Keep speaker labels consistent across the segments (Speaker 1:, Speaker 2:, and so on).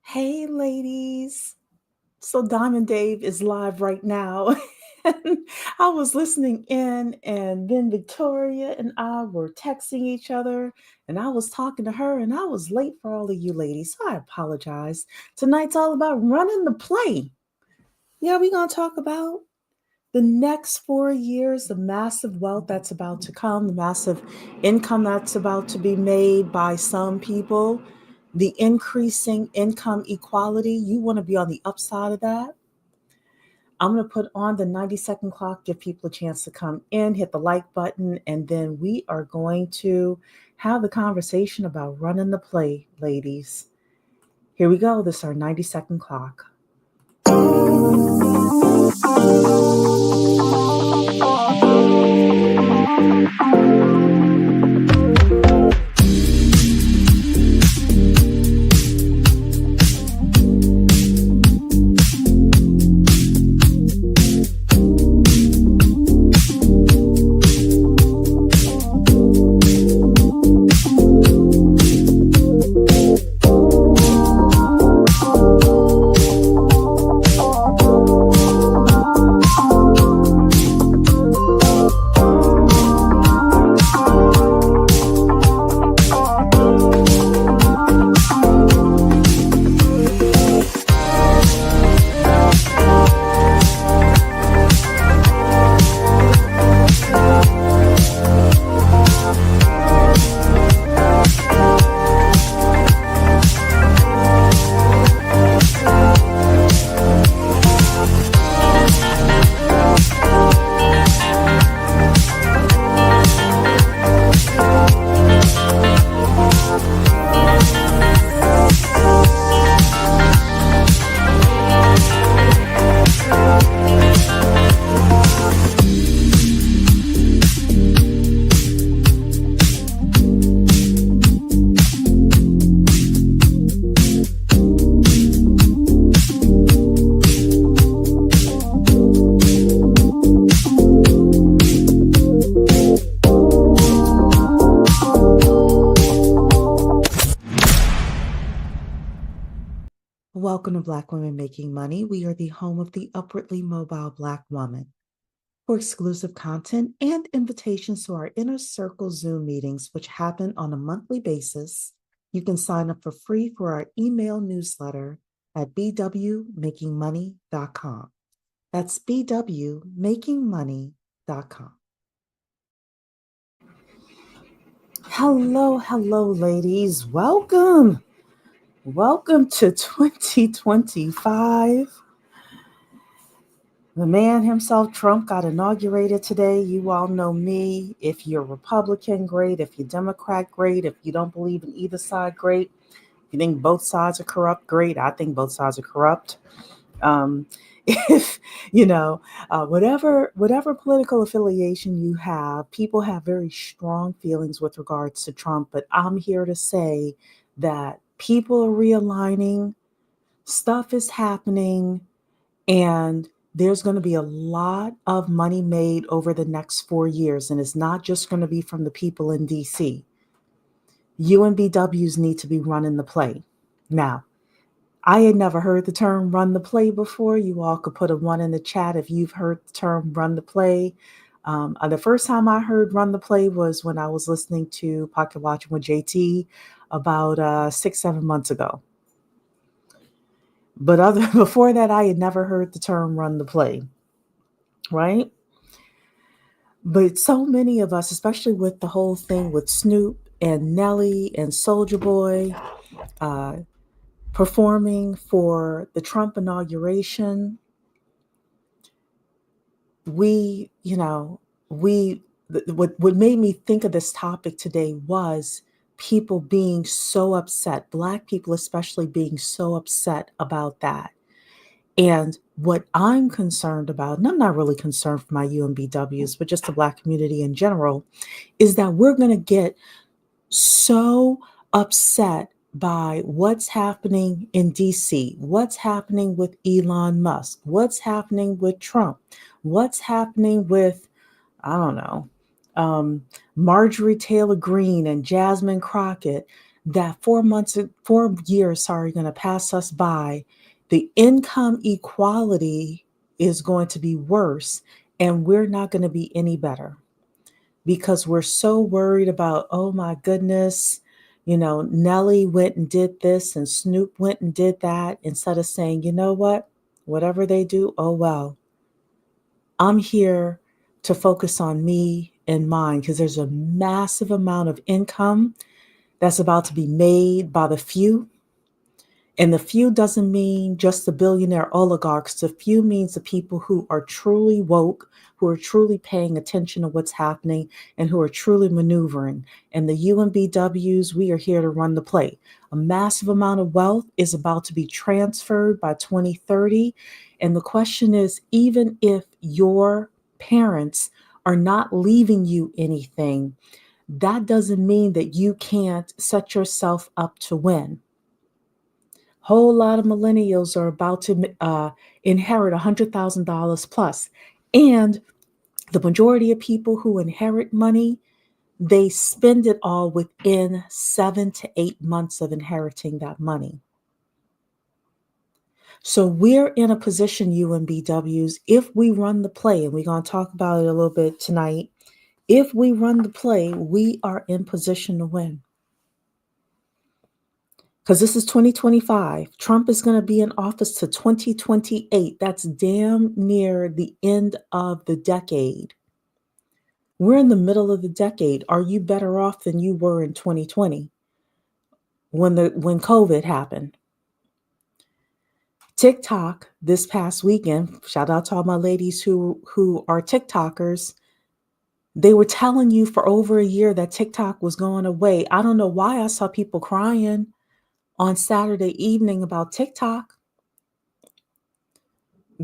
Speaker 1: Hey, ladies. So Diamond Dave is live right now. And I was listening in, and then Victoria and I were texting each other, and I was talking to her, and I was late for all of you ladies. So I apologize. Tonight's all about running the play. Yeah, we're going to talk about the next 4 years, the massive wealth that's about to come, the massive income that's about to be made by some people, the increasing income equality. You want to be on the upside of that. I'm going to put on the 90-second clock, give people a chance to come in, hit the like button, and then we are going to have the conversation about running the play, ladies. Here we go. This is our 90-second clock. Welcome to Black Women Making Money. We are the home of the upwardly mobile Black woman. For exclusive content and invitations to our Inner Circle Zoom meetings, which happen on a monthly basis, you can sign up for free for our email newsletter at bwmakingmoney.com. That's bwmakingmoney.com. Hello, ladies. Welcome. Welcome to 2025. The man himself, Trump, got inaugurated today. You all know me. If you're Republican, great. If you're Democrat, great. If you don't believe in either side, great. If you think both sides are corrupt, great. I think both sides are corrupt. If whatever political affiliation you have, people have very strong feelings with regards to Trump. But I'm here to say that people are realigning, stuff is happening, and there's going to be a lot of money made over the next 4 years. And it's not just going to be from the people in DC. UMBWs need to be running the play. Now, I had never heard the term run the play before. You all could put a 1 in the chat if you've heard the term run the play. The first time I heard run the play was when I was listening to Pocket Watching with JT about 6-7 months ago. But before that, I had never heard the term run the play, right? But so many of us, especially with the whole thing with Snoop and Nelly and Soulja Boy performing for the Trump inauguration, what made me think of this topic today was people being so upset, Black people especially being so upset about that. And what I'm concerned about, and I'm not really concerned for my UMBWs, but just the Black community in general, is that we're going to get so upset by what's happening in DC, what's happening with Elon Musk, what's happening with Trump, what's happening with, I don't know, Marjorie Taylor Greene and Jasmine Crockett, that 4 years, sorry, going to pass us by, the income equality is going to be worse, and we're not going to be any better because we're so worried about, oh my goodness, Nelly went and did this and Snoop went and did that, instead of saying, you know what, whatever they do, oh well, I'm here to focus on me and mine, because there's a massive amount of income that's about to be made by the few. And the few doesn't mean just the billionaire oligarchs. The few means the people who are truly woke, who are truly paying attention to what's happening, and who are truly maneuvering. And the UMBWs, we are here to run the play. A massive amount of wealth is about to be transferred by 2030. And the question is, even if your parents are not leaving you anything, that doesn't mean that you can't set yourself up to win. Whole lot of millennials are about to inherit $100,000 plus. And the majority of people who inherit money, they spend it all within 7 to 8 months of inheriting that money. So we're in a position, UMBWs, if we run the play, and we're going to talk about it a little bit tonight, if we run the play, we are in position to win. Because this is 2025. Trump is going to be in office to 2028. That's damn near the end of the decade. We're in the middle of the decade. Are you better off than you were in 2020 when COVID happened? TikTok this past weekend, shout out to all my ladies who are TikTokers. They were telling you for over a year that TikTok was going away. I don't know why I saw people crying on Saturday evening about TikTok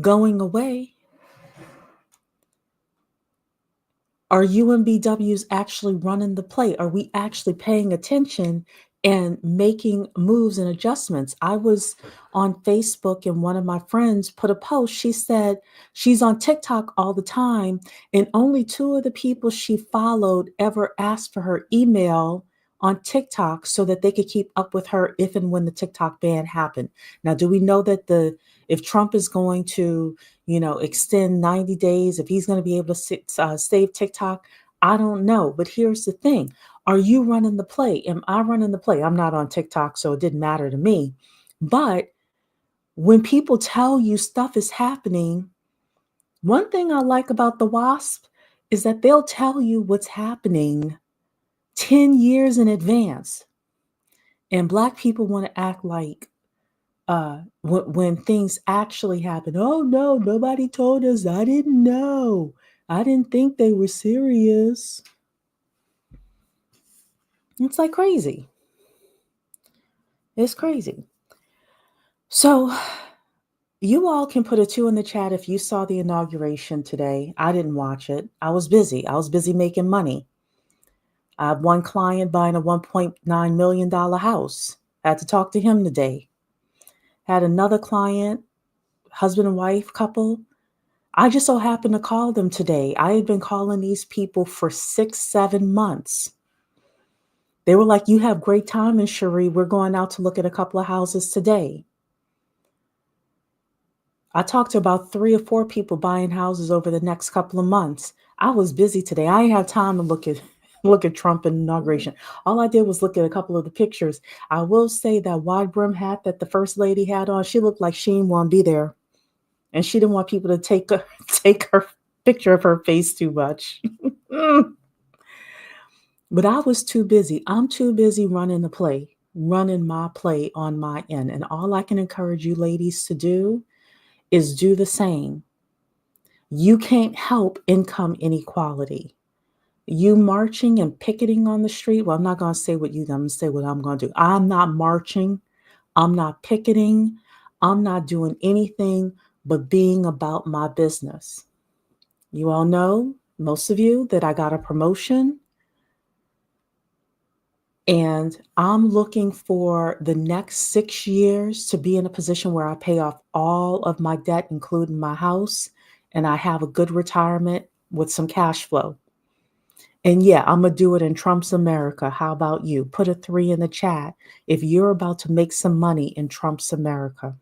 Speaker 1: going away. Are UMBWs actually running the play? Are we actually paying attention and making moves and adjustments? I was on Facebook and one of my friends put a post. She said she's on TikTok all the time, and only 2 of the people she followed ever asked for her email on TikTok so that they could keep up with her if and when the TikTok ban happened. Now, do we know that if Trump is going to extend 90 days, if he's going to be able to save TikTok? I don't know. But here's the thing. Are you running the play? Am I running the play? I'm not on TikTok, so it didn't matter to me. But when people tell you stuff is happening, one thing I like about the WASP is that they'll tell you what's happening 10 years in advance. And Black people want to act like when things actually happen, oh no, nobody told us. I didn't know. I didn't think they were serious. It's like crazy. It's crazy. So you all can put a 2 in the chat if you saw the inauguration today. I didn't watch it. I was busy. I was busy making money. I have one client buying a $1.9 million house. I had to talk to him today. Had another client, husband and wife couple. I just so happened to call them today. I had been calling these people for 6, 7 months. They were like, you have great timing, Cherie. We're going out to look at a couple of houses today. I talked to about 3 or 4 people buying houses over the next couple of months. I was busy today. I didn't have time to look at Trump and inauguration. All I did was look at a couple of the pictures. I will say that wide brim hat that the first lady had on, she looked like she didn't want to be there. And she didn't want people to take her picture of her face too much. But I was too busy. I'm too busy running my play on my end. And all I can encourage you ladies to do is do the same. You can't help income inequality. You marching and picketing on the street. Well, I'm not going to say what I'm going to say what I'm going to do. I'm not marching. I'm not picketing. I'm not doing anything but being about my business. You all know, most of you, that I got a promotion. And I'm looking for the next 6 years to be in a position where I pay off all of my debt, including my house, and I have a good retirement with some cash flow. And yeah, I'm gonna do it in Trump's America. How about you? Put a 3 in the chat if you're about to make some money in Trump's America.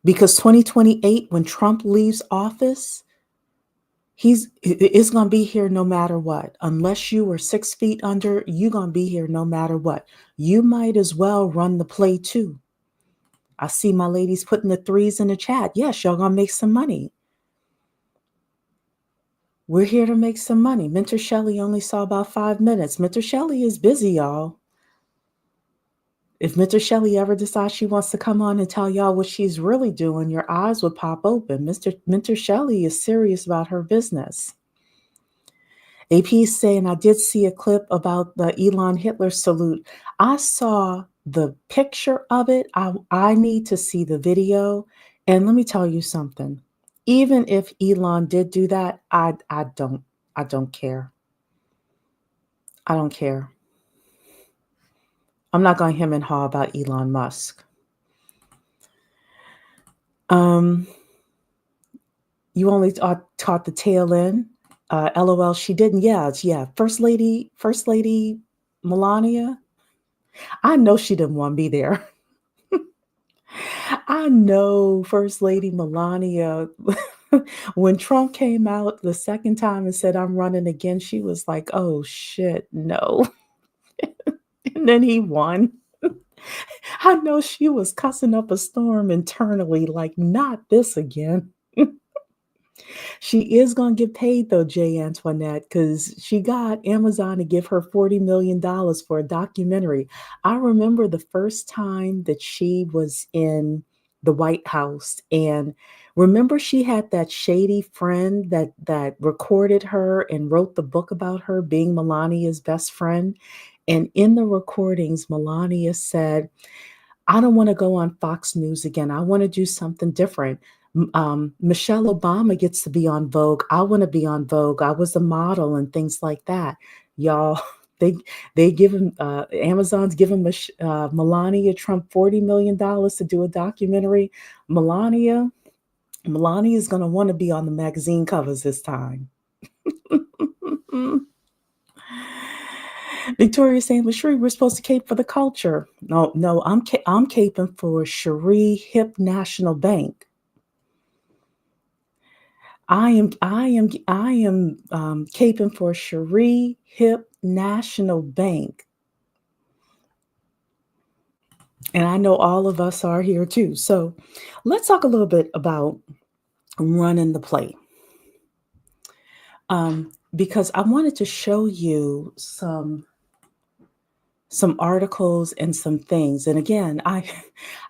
Speaker 1: Because 2028, when Trump leaves office, it's gonna be here no matter what. Unless you were 6 feet under, you're gonna be here no matter what. You might as well run the play too. I see my ladies putting the 3s in the chat. Yes, y'all gonna make some money. We're here to make some money. Mentor Shelley only saw about 5 minutes. Mentor Shelley is busy, y'all. If Mentor Shelley ever decides she wants to come on and tell y'all what she's really doing, your eyes would pop open. Mentor Shelley is serious about her business. AP is saying, I did see a clip about the Elon Hitler salute. I saw the picture of it. I need to see the video. And let me tell you something. Even if Elon did do that, I don't care. I don't care. I'm not going to hem and haw about Elon Musk. You only taught the tail end. LOL, she didn't. Yeah. First Lady Melania. I know she didn't want to be there. I know First Lady Melania, when Trump came out the second time and said, I'm running again, she was like, oh shit, no. And then he won. I know she was cussing up a storm internally, like, not this again. She is going to get paid though, Jay Antoinette, because she got Amazon to give her $40 million for a documentary. I remember the first time that she was in the White House, and remember she had that shady friend that recorded her and wrote the book about her being Melania's best friend. And in the recordings, Melania said, I don't want to go on Fox News again. I want to do something different. Michelle Obama gets to be on Vogue. I want to be on Vogue. I was a model and things like that. Y'all, they give him Amazon's giving Melania Trump $40 million to do a documentary. Melania is going to want to be on the magazine covers this time. Victoria's saying, well, Cherie, we're supposed to cape for the culture. No, I'm caping for Cherie Hip National Bank. I am caping for Cherie Hip National Bank. And I know all of us are here too. So let's talk a little bit about running the play. Because I wanted to show you some articles and some things. And again, I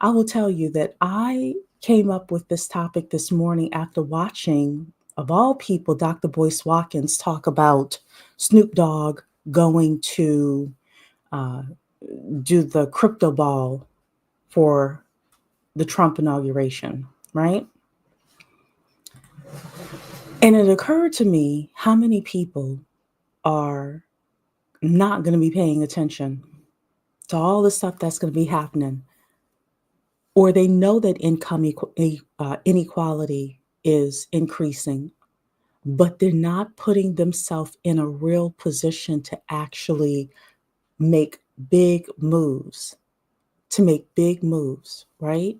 Speaker 1: will tell you that I came up with this topic this morning after watching, of all people, Dr. Boyce Watkins talk about Snoop Dogg going to do the crypto ball for the Trump inauguration, right? And it occurred to me how many people are not going to be paying attention to all the stuff that's going to be happening, or they know that income inequality is increasing, but they're not putting themselves in a real position to actually make big moves, right?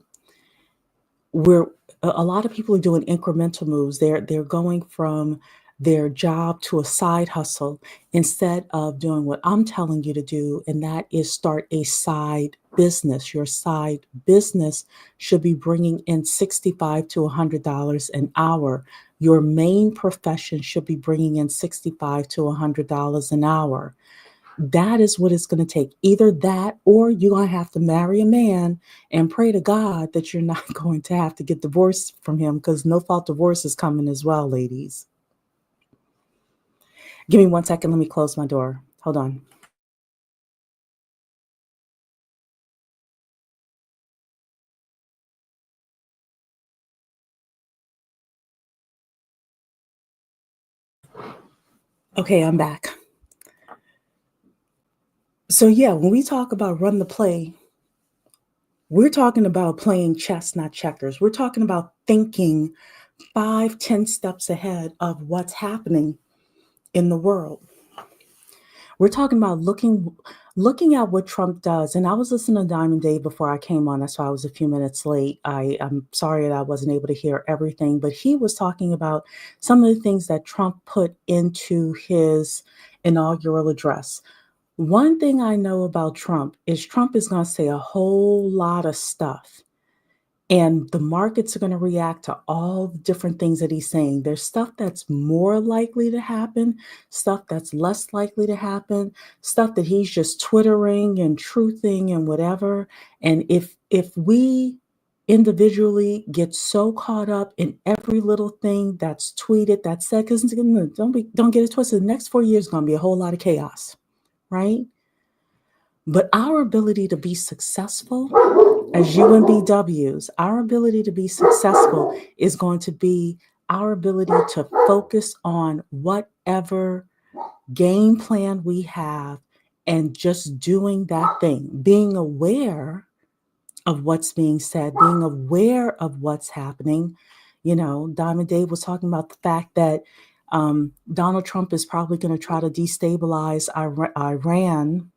Speaker 1: Where a lot of people are doing incremental moves. They're going from their job to a side hustle instead of doing what I'm telling you to do, and that is start a side business. Your side business should be bringing in $65 to $100 an hour. Your main profession should be bringing in $65 to $100 an hour. That is what it's going to take. Either that, or you're going to have to marry a man and pray to God that you're not going to have to get divorced from him, because no fault divorce is coming as well, ladies. Give me 1 second. Let me close my door. Hold on. Okay, I'm back. So yeah, when we talk about run the play, we're talking about playing chess, not checkers. We're talking about thinking 5, 10 steps ahead of what's happening in the world. We're talking about looking at what Trump does. And I was listening to Diamond Dave before I came on. That's why I was a few minutes late. I'm sorry that I wasn't able to hear everything, but he was talking about some of the things that Trump put into his inaugural address. One thing I know about Trump is going to say a whole lot of stuff. And the markets are going to react to all the different things that he's saying. There's stuff that's more likely to happen, stuff that's less likely to happen, stuff that he's just twittering and truthing and whatever. And if we individually get so caught up in every little thing that's tweeted, that's said, because don't get it twisted. The next 4 years is going to be a whole lot of chaos, right? But our ability to be successful as UMBWs, our ability to be successful is going to be our ability to focus on whatever game plan we have and just doing that thing, being aware of what's being said, being aware of what's happening. You know, Diamond Dave was talking about the fact that Donald Trump is probably going to try to destabilize Iran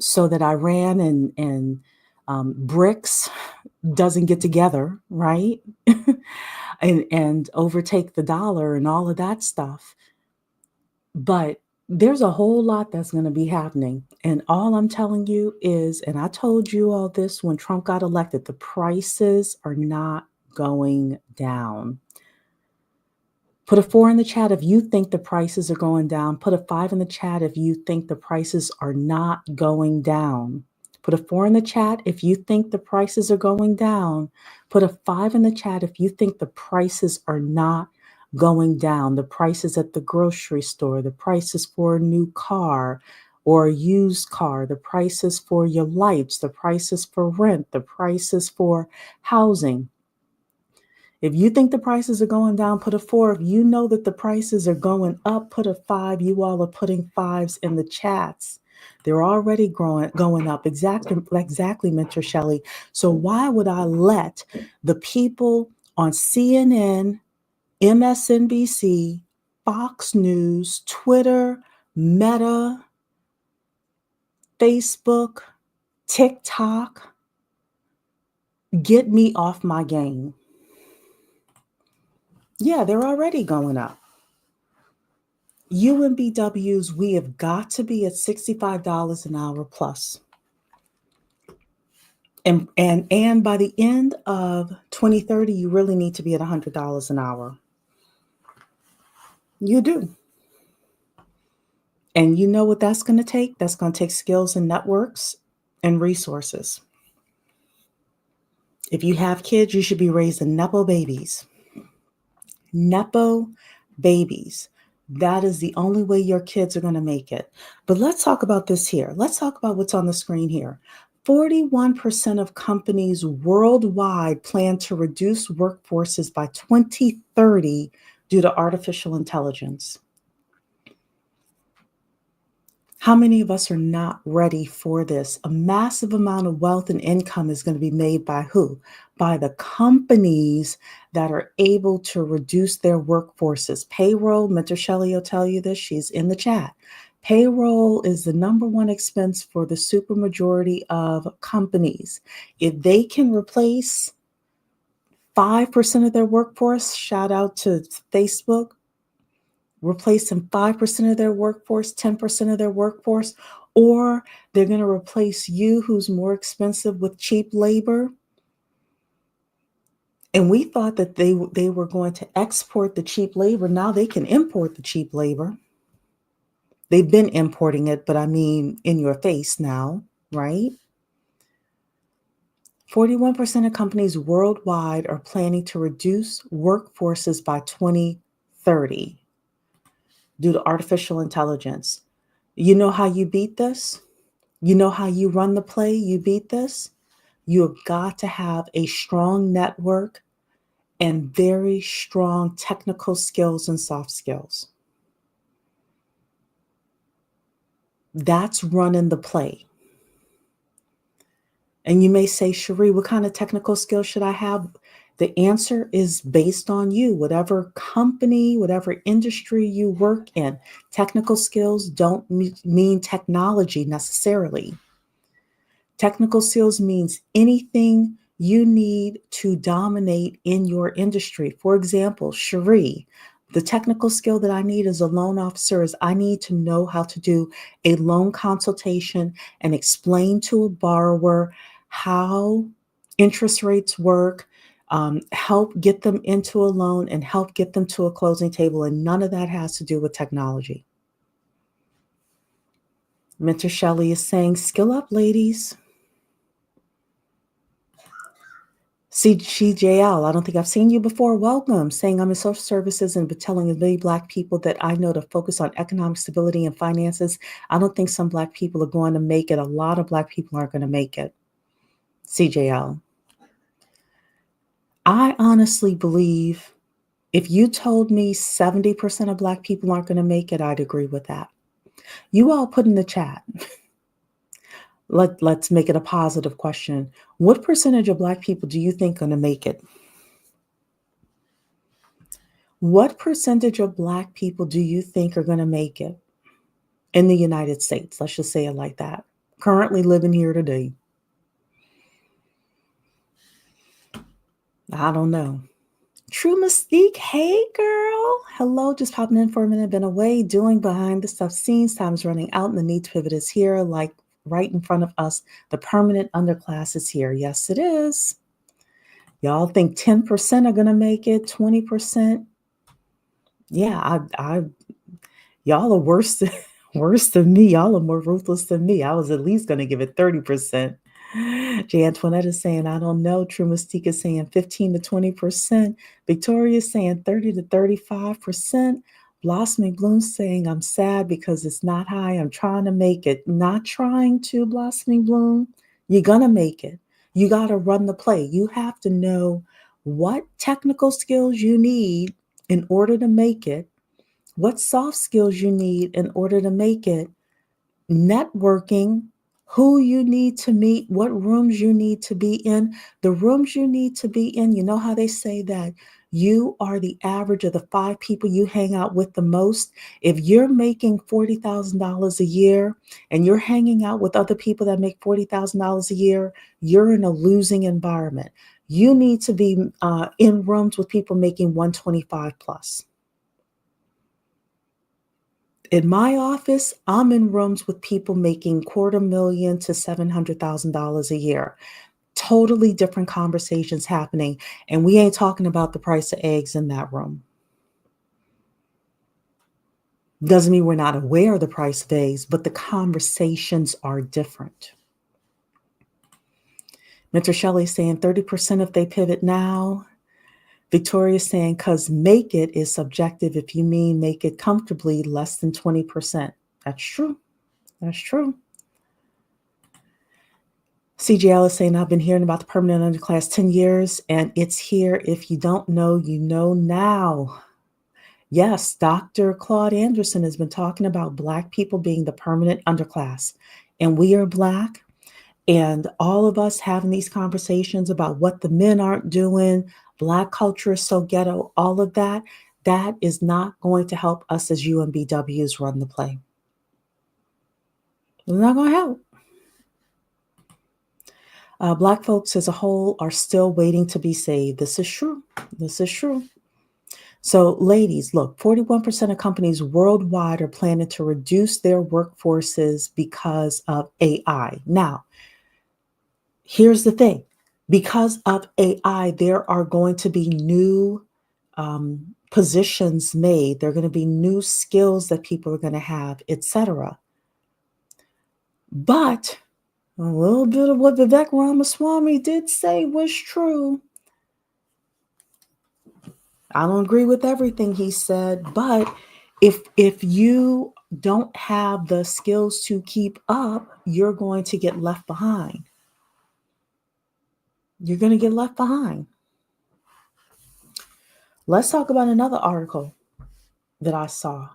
Speaker 1: so that Iran and BRICS doesn't get together, right? and overtake the dollar and all of that stuff. But there's a whole lot that's going to be happening. And all I'm telling you is, and I told you all this when Trump got elected, the prices are not going down. Put a 4 in the chat if you think the prices are going down. Put a 5 in the chat if you think the prices are not going down. Put a 4 in the chat if you think the prices are going down. Put a 5 in the chat if you think the prices are not going down. The prices at the grocery store, the prices for a new car or a used car, the prices for your lights, the prices for rent, the prices for housing. If you think the prices are going down, put a 4. If you know that the prices are going up, put a 5. You all are putting 5s in the chats. They're already going up. Exactly, Mentor Shelley. So why would I let the people on CNN, MSNBC, Fox News, Twitter, Meta, Facebook, TikTok get me off my game? Yeah, they're already going up. UMBWs, we have got to be at $65 an hour plus. And by the end of 2030, you really need to be at $100 an hour. You do. And you know what that's going to take? That's going to take skills and networks and resources. If you have kids, you should be raising nepo babies. Nepo babies. That is the only way your kids are going to make it. But let's talk about this here. Let's talk about what's on the screen here. 41% of companies worldwide plan to reduce workforces by 2030 due to artificial intelligence. How many of us are not ready for this? A massive amount of wealth and income is going to be made by who? By the companies that are able to reduce their workforces. Payroll, Mentor Shelley will tell you this, she's in the chat. Payroll is the number one expense for the supermajority of companies. If they can replace 5% of their workforce, shout out to Facebook, replacing 5% of their workforce, 10% of their workforce, or they're going to replace you, who's more expensive, with cheap labor. And we thought that they were going to export the cheap labor. Now they can import the cheap labor. They've been importing it, but I mean, in your face now, right? 41% of companies worldwide are planning to reduce workforces by 2030 due to artificial intelligence. You know how you beat this? You know how you run the play? You beat this? You have got to have a strong network and very strong technical skills and soft skills. That's running the play. And you may say, Cherie, what kind of technical skills should I have? The answer is based on you, whatever company, whatever industry you work in. Technical skills don't mean technology necessarily. Technical skills means anything you need to dominate in your industry. For example, Cherie, the technical skill that I need as a loan officer is I need to know how to do a loan consultation and explain to a borrower how interest rates work, help get them into a loan and help get them to a closing table. And none of that has to do with technology. Mentor Shelley is saying, skill up, ladies. CJL, I don't think I've seen you before. Welcome. Saying I'm in social services and been telling as many Black people that I know to focus on economic stability and finances. I don't think some Black people are going to make it. A lot of Black people aren't going to make it. CJL. I honestly believe if you told me 70% of Black people aren't going to make it, I'd agree with that. You all put in the chat. Let's make it a positive question. What percentage of Black people do you think are going to make it? What percentage of Black people do you think are going to make it in the United States? Let's just say it like that. Currently living here today. I don't know. True Mystique, hey girl. Hello, just popping in for a minute, been away, doing behind the stuff scenes. Time's running out and the need to pivot is here, like right in front of us. The permanent underclass is here. Yes, it is. Y'all think 10% are going to make it, 20%? Yeah, y'all are worse than me. Y'all are more ruthless than me. I was at least going to give it 30%. J. Antoinette is saying, I don't know. True Mystique is saying 15 to 20%. Victoria is saying 30 to 35%. Blossoming Bloom saying, I'm sad because it's not high. I'm trying to make it. Not trying to, Blossoming Bloom. You're going to make it. You got to run the play. You have to know what technical skills you need in order to make it, what soft skills you need in order to make it, networking, who you need to meet, what rooms you need to be in. The rooms you need to be in, you know how they say that you are the average of the 5 people you hang out with the most. If you're making $40,000 a year and you're hanging out with other people that make $40,000 a year, you're in a losing environment. You need to be in rooms with people making 125 plus. In my office, I'm in rooms with people making $250,000 to $700,000 a year. Totally different conversations happening. And we ain't talking about the price of eggs in that room. Doesn't mean we're not aware of the price of eggs, but the conversations are different. Mentor Shelley saying 30% if they pivot now. Victoria saying, because make it is subjective. If you mean make it comfortably, less than 20%. That's true. That's true. CGL is saying, I've been hearing about the permanent underclass 10 years, and it's here. If you don't know, you know now. Yes, Dr. Claude Anderson has been talking about Black people being the permanent underclass, and we are Black. And all of us having these conversations about what the men aren't doing, Black culture is so ghetto, all of that, that is not going to help us as UMBWs run the play. It's not going to help. Black folks as a whole are still waiting to be saved. This is true. This is true. So ladies, look, 41% of companies worldwide are planning to reduce their workforces because of AI. Now, here's the thing. Because of AI, there are going to be new positions made. There are going to be new skills that people are going to have, etc. But a little bit of what Vivek Ramaswamy did say was true. I don't agree with everything he said, but if you don't have the skills to keep up, you're going to get left behind. You're going to get left behind. Let's talk about another article that I saw.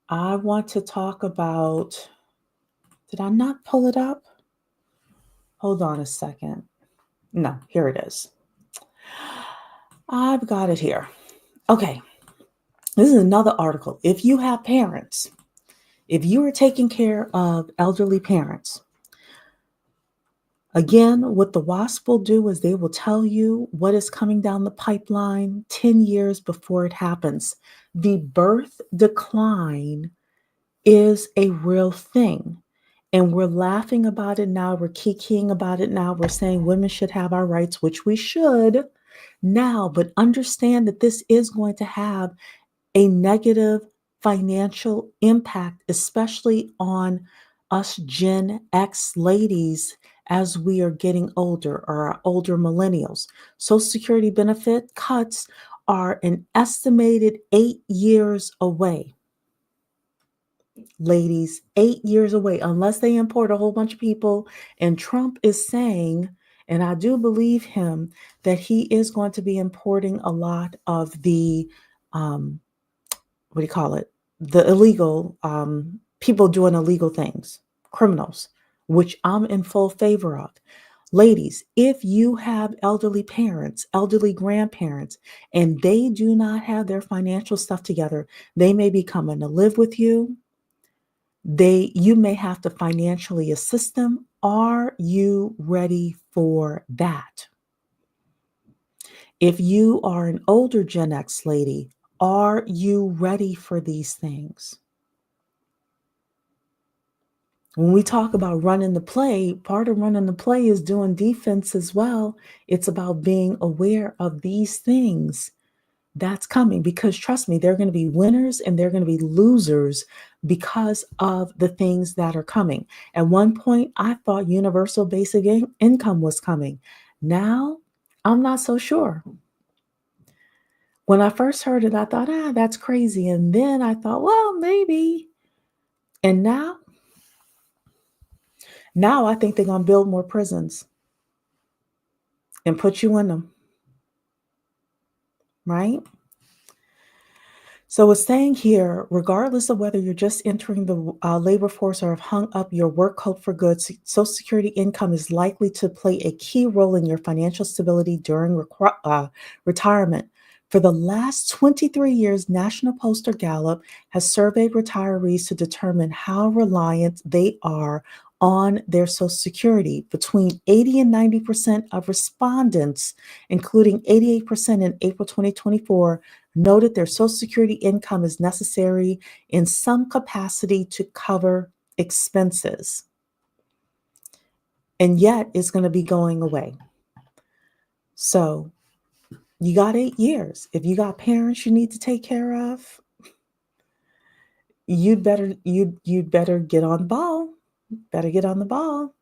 Speaker 1: I want to talk about, did I not pull it up? Hold on a second. No, here it is. I've got it here. Okay, this is another article. If you have parents, if you are taking care of elderly parents, again, what the WASP will do is they will tell you what is coming down the pipeline 10 years before it happens. The birth decline is a real thing. And we're laughing about it now. We're kikiing about it now. We're saying women should have our rights, which we should now, but understand that this is going to have a negative financial impact, especially on us Gen X ladies as we are getting older or our older millennials. Social Security benefit cuts are an estimated 8 years away. Ladies, 8 years away, unless they import a whole bunch of people. And Trump is saying, and I do believe him, that he is going to be importing a lot of the um, what do you call it? The illegal people doing illegal things, criminals, which I'm in full favor of. Ladies, if you have elderly parents, elderly grandparents, and they do not have their financial stuff together, they may be coming to live with you. You may have to financially assist them. Are you ready for that? If you are an older Gen X lady, are you ready for these things? When we talk about running the play, part of running the play is doing defense as well. It's about being aware of these things that's coming, because trust me, there are going to be winners and there are going to be losers because of the things that are coming. At one point, I thought universal basic income was coming. Now, I'm not so sure. When I first heard it, I thought, that's crazy. And then I thought, well, maybe. And now I think they're going to build more prisons and put you in them, right? So it's saying here, regardless of whether you're just entering the labor force or have hung up your work coat for good, Social Security income is likely to play a key role in your financial stability during retirement. For the last 23 years, National Postal Gallup has surveyed retirees to determine how reliant they are on their Social Security. Between 80 and 90% of respondents, including 88% in April 2024, noted their Social Security income is necessary in some capacity to cover expenses. And yet it's going to be going away. So you got 8 years. If you got parents you need to take care of, you'd better get on the ball. Better get on the ball.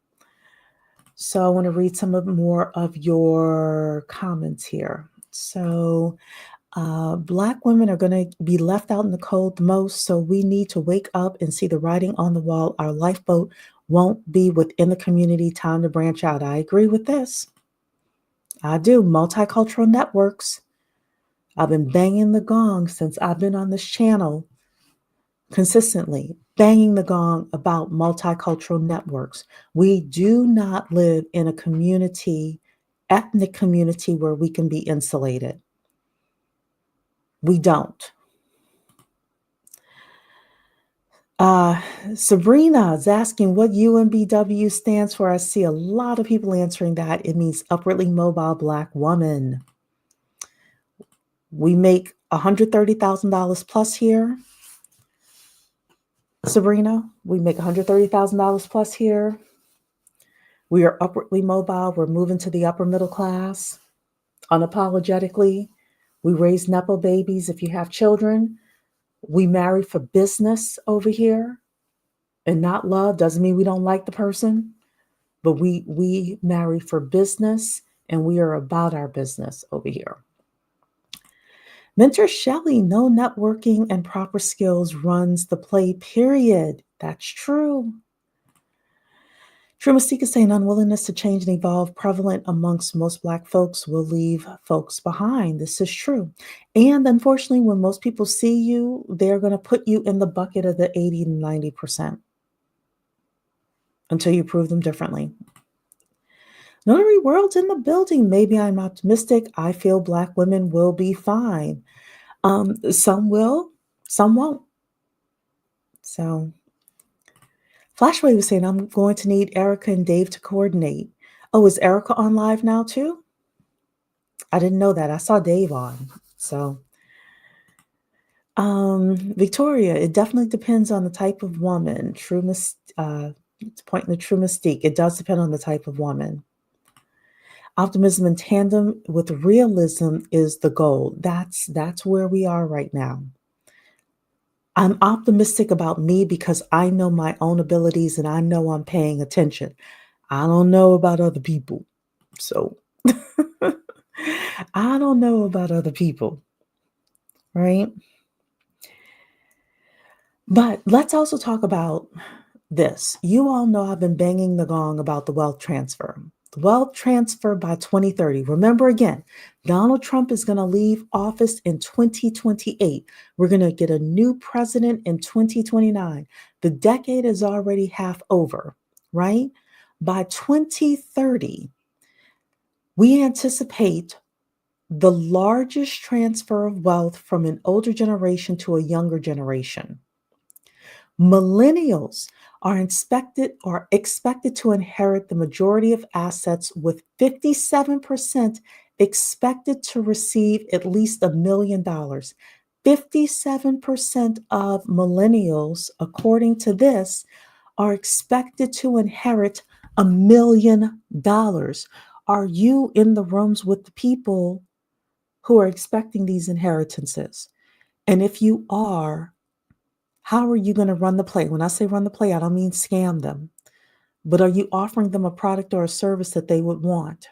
Speaker 1: So I want to read some more of your comments here. So Black women are going to be left out in the cold the most, so we need to wake up and see the writing on the wall. Our lifeboat won't be within the community. Time to branch out. I agree with this. I do. Multicultural networks. I've been banging the gong since I've been on this channel consistently, banging the gong about multicultural networks. We do not live in a community, ethnic community, where we can be insulated. We don't. Sabrina is asking what UMBW stands for. I see a lot of people answering that. It means upwardly mobile Black woman. We make $130,000 plus here. Sabrina, we make $130,000 plus here. We are upwardly mobile. We're moving to the upper middle class unapologetically. We raise nepo babies. If you have children, we marry for business over here and not love. Doesn't mean we don't like the person, but we marry for business and we are about our business over here. Mentor Shelley, no networking and proper skills runs the play, period. That's true. True Mystique saying unwillingness to change and evolve prevalent amongst most Black folks will leave folks behind. This is true. And unfortunately, when most people see you, they're going to put you in the bucket of the 80 to 90% until you prove them differently. Notary World's in the building. Maybe I'm optimistic. I feel Black women will be fine. Some will, some won't. So, Flashway was saying, I'm going to need Erica and Dave to coordinate. Oh, is Erica on live now too? I didn't know that. I saw Dave on. So, Victoria, it definitely depends on the type of woman. To point in the true mystique, it does depend on the type of woman. Optimism in tandem with realism is the goal. That's where we are right now. I'm optimistic about me because I know my own abilities and I know I'm paying attention. I don't know about other people. So I don't know about other people, right? But let's also talk about this. You all know I've been banging the gong about the wealth transfer. The wealth transfer by 2030. Remember again, Donald Trump is going to leave office in 2028. We're going to get a new president in 2029. The decade is already half over, right? By 2030, we anticipate the largest transfer of wealth from an older generation to a younger generation. Millennials are expected to inherit the majority of assets, with 57% expected to receive at least $1 million. 57% of millennials, according to this, are expected to inherit $1 million. Are you in the rooms with the people who are expecting these inheritances? And if you are, how are you going to run the play? When I say run the play, I don't mean scam them, but are you offering them a product or a service that they would want?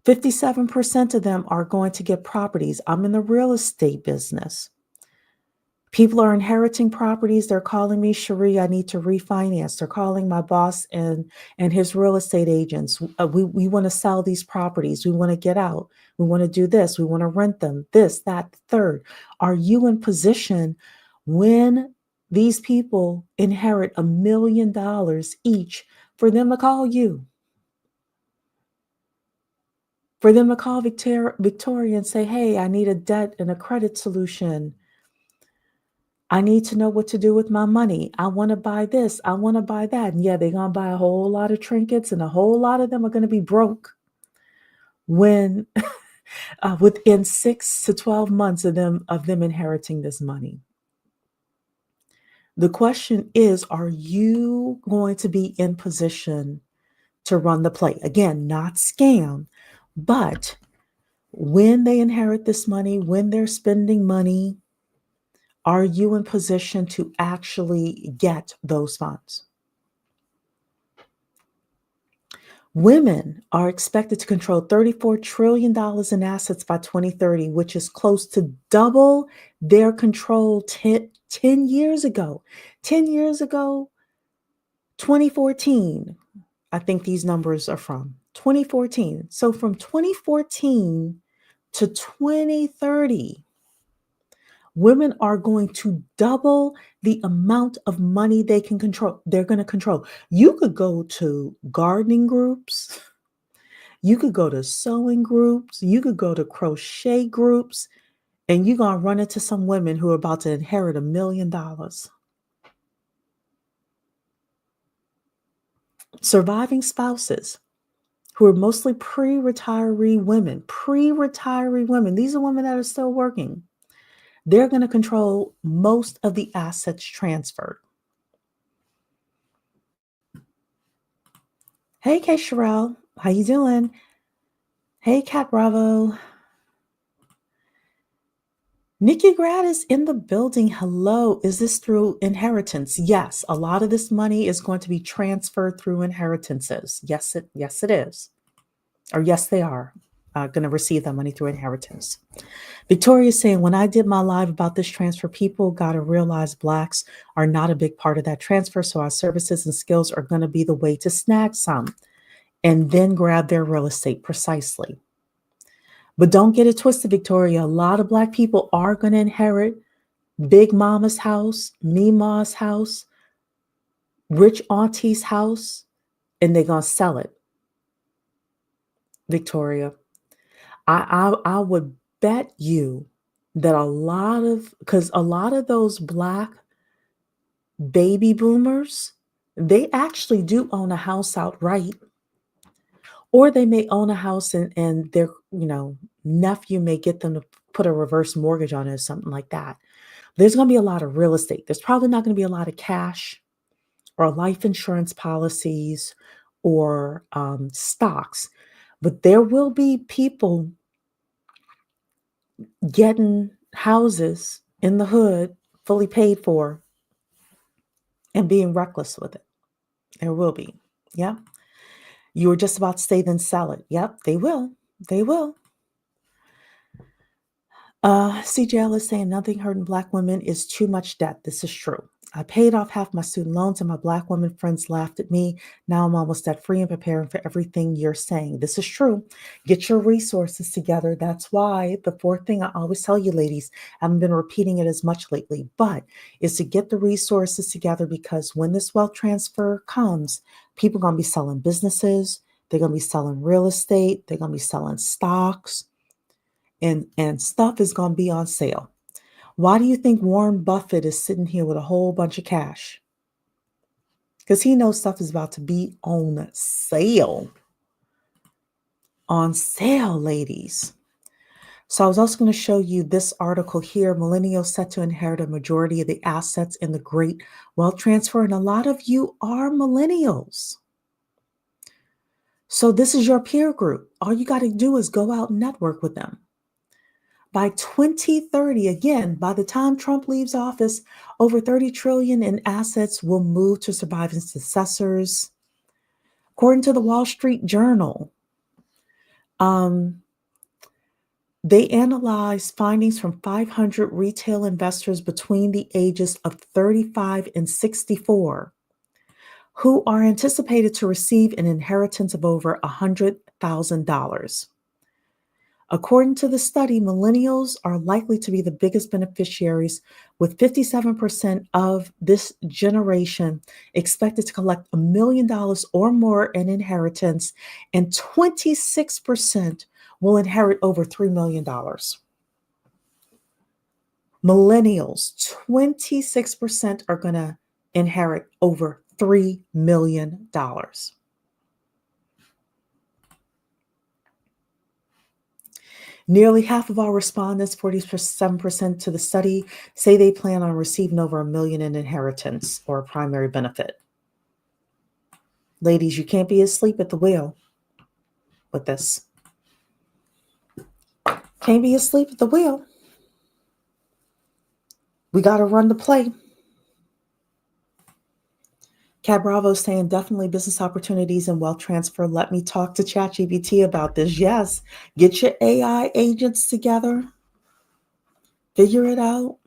Speaker 1: 57% of them are going to get properties. I'm in the real estate business. People are inheriting properties. They're calling me, Cherie, I need to refinance. They're calling my boss and his real estate agents. We want to sell these properties. We want to get out. We want to do this. We want to rent them. This, that, third. Are you in position when these people inherit $1 million each for them to call you? For them to call Victoria and say, hey, I need a debt and a credit solution. I need to know what to do with my money. I want to buy this. I want to buy that. And yeah, they're going to buy a whole lot of trinkets, and a whole lot of them are going to be broke when within 6 to 12 months of them inheriting this money. The question is, are you going to be in position to run the play? Again, not scam, but when they inherit this money, when they're spending money, are you in position to actually get those funds? Women are expected to control $34 trillion in assets by 2030, which is close to double their control 10 years ago. 10 years ago, 2014, I think these numbers are from 2014. So from 2014 to 2030, women are going to double the amount of money they can control. They're going to control. You could go to gardening groups. You could go to sewing groups. You could go to crochet groups. And you're going to run into some women who are about to inherit $1 million. Surviving spouses who are mostly pre-retiree women. These are women that are still working. They're going to control most of the assets transferred. Hey, Kay Sherelle, how you doing? Hey, Cat Bravo. Nikki Grad is in the building. Hello. Is this through inheritance? Yes. A lot of this money is going to be transferred through inheritances. Yes, it is. Or yes, they are going to receive that money through inheritance. Victoria is saying, when I did my live about this transfer, people got to realize Blacks are not a big part of that transfer. So our services and skills are going to be the way to snag some and then grab their real estate. Precisely. But don't get it twisted, Victoria. A lot of Black people are going to inherit Big Mama's house, Mima's house, Rich Auntie's house, and they're going to sell it, Victoria. I would bet you that because a lot of those Black baby boomers, they actually do own a house outright, or they may own a house and their, nephew may get them to put a reverse mortgage on it or something like that. There's going to be a lot of real estate. There's probably not going to be a lot of cash or life insurance policies or stocks, but there will be people getting houses in the hood fully paid for and being reckless with it. There will be. Yep. You were just about to say then sell it. Yep, they will. They will. CJL is saying nothing hurting Black women is too much debt. This is true. I paid off half my student loans and my Black women friends laughed at me. Now I'm almost debt free and preparing for everything you're saying. This is true. Get your resources together. That's why the fourth thing I always tell you, ladies, I haven't been repeating it as much lately, but is to get the resources together, because when this wealth transfer comes, people are going to be selling businesses. They're going to be selling real estate. They're going to be selling stocks. And stuff is going to be on sale. Why do you think Warren Buffett is sitting here with a whole bunch of cash? Because he knows stuff is about to be on sale. On sale, ladies. So I was also going to show you this article here. Millennials set to inherit a majority of the assets in the great wealth transfer. And a lot of you are millennials. So this is your peer group. All you got to do is go out and network with them. By 2030, again, by the time Trump leaves office, over 30 trillion in assets will move to surviving successors. According to the Wall Street Journal, they analyzed findings from 500 retail investors between the ages of 35 and 64 who are anticipated to receive an inheritance of over $100,000. According to the study, millennials are likely to be the biggest beneficiaries, with 57% of this generation expected to collect $1 million or more in inheritance, and 26% will inherit over $3 million. Millennials, 26% are going to inherit over $3 million. Nearly half of all respondents, 47% to the study, say they plan on receiving over $1 million in inheritance or a primary benefit. Ladies, you can't be asleep at the wheel with this. Can't be asleep at the wheel. We got to run the play. Cat Bravo saying definitely business opportunities and wealth transfer. Let me talk to ChatGPT about this. Yes, get your AI agents together. Figure it out.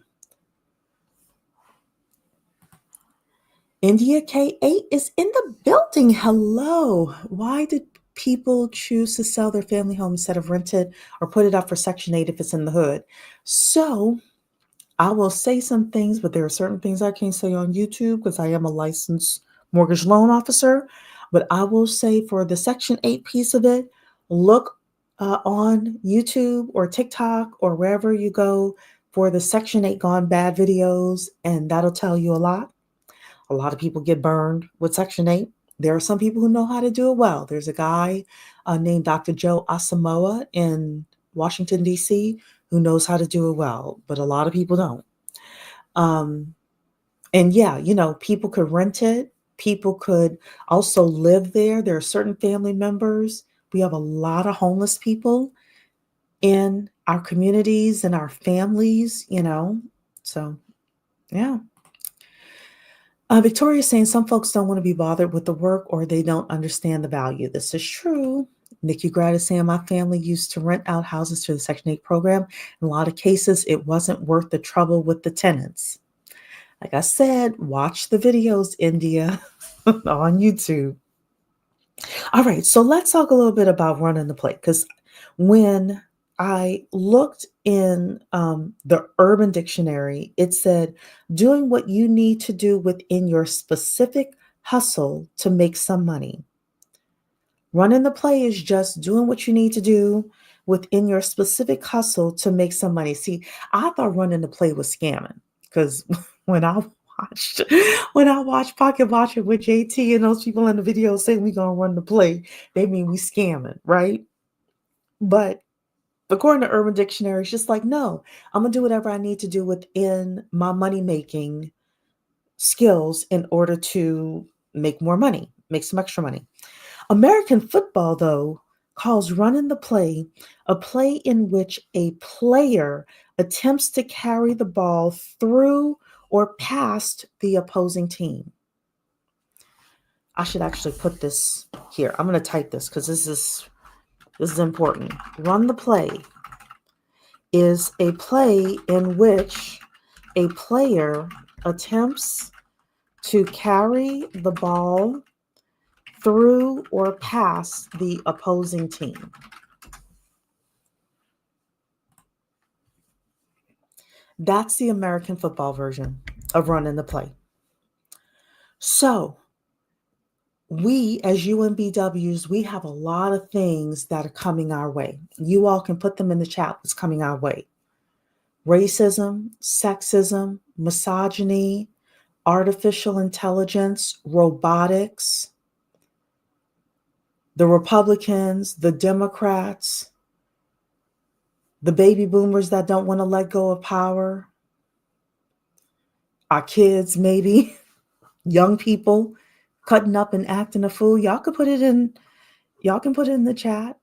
Speaker 1: India K8 is in the building. Hello. Why did people choose to sell their family home instead of rent it or put it up for Section 8 if it's in the hood? So I will say some things, but there are certain things I can't say on YouTube because I am a licensed mortgage loan officer. But I will say for the Section 8 piece of it, look on YouTube or TikTok or wherever you go for the Section 8 Gone Bad videos, and that'll tell you a lot. A lot of people get burned with Section 8. There are some people who know how to do it well. There's a guy named Dr. Joe Asamoah in Washington, D.C., who knows how to do it well, but a lot of people don't. And yeah, people could rent it. People could also live there. There are certain family members. We have a lot of homeless people in our communities and our families, so yeah. Victoria's saying some folks don't want to be bothered with the work or they don't understand the value. This is true. Nikki Grad is saying my family used to rent out houses through the Section 8 program. In a lot of cases, it wasn't worth the trouble with the tenants. Like I said, watch the videos, India, on YouTube. All right, so let's talk a little bit about running the play, because when I looked in the Urban Dictionary, it said, doing what you need to do within your specific hustle to make some money. Running the play is just doing what you need to do within your specific hustle to make some money. See, I thought running the play was scamming because when I watched when I watched Pocket Watcher with JT and those people in the video saying we gonna run the play, they mean we scamming, right? But according to Urban Dictionary, it's just like, no, I'm gonna do whatever I need to do within my money making skills in order to make more money, make some extra money. American football, though, calls running the play a play in which a player attempts to carry the ball through or past the opposing team. I should actually put this here. I'm going to type this because this is important. Run the play is a play in which a player attempts to carry the ball through or past the opposing team. That's the American football version of running the play. So we, as UMBWs, we have a lot of things that are coming our way. You all can put them in the chat. What's coming our way? Racism, sexism, misogyny, artificial intelligence, robotics, the Republicans, the Democrats, the baby boomers that don't want to let go of power, our kids, maybe, young people cutting up and acting a fool. Y'all can put it in the chat.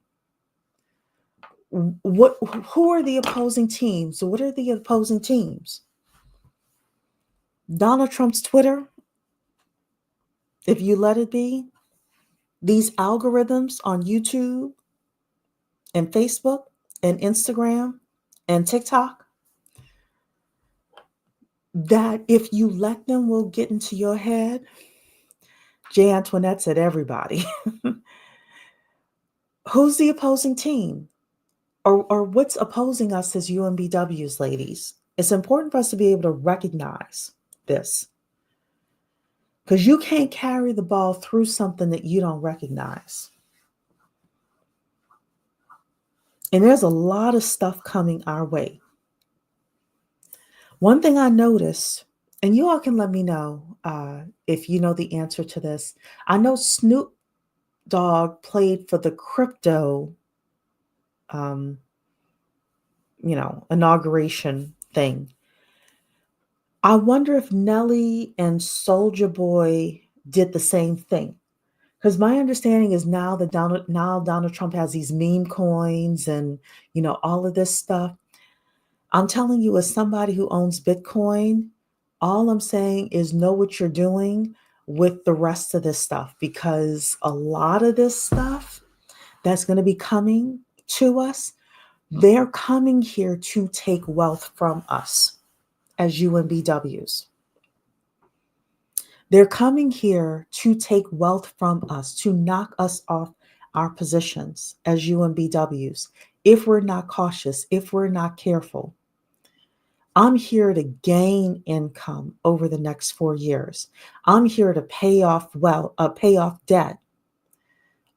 Speaker 1: Who are the opposing teams? What are the opposing teams? Donald Trump's Twitter, if you let it be, these algorithms on YouTube and Facebook and Instagram and TikTok, that if you let them will get into your head. Jay Antoinette said everybody. Who's the opposing team? Or what's opposing us as UMBWs, ladies? It's important for us to be able to recognize this. Because you can't carry the ball through something that you don't recognize. And there's a lot of stuff coming our way. One thing I noticed, and you all can let me know if you know the answer to this. I know Snoop Dogg played for the crypto, inauguration thing. I wonder if Nelly and Soulja Boy did the same thing. Because my understanding is now that Donald Trump has these meme coins and, all of this stuff. I'm telling you, as somebody who owns Bitcoin, all I'm saying is know what you're doing with the rest of this stuff, because a lot of this stuff that's going to be coming to us, they're coming here to take wealth from us as UMBWs. They're coming here to take wealth from us, to knock us off our positions as UMBWs. If we're not cautious, if we're not careful, I'm here to gain income over the next 4 years. I'm here to pay off debt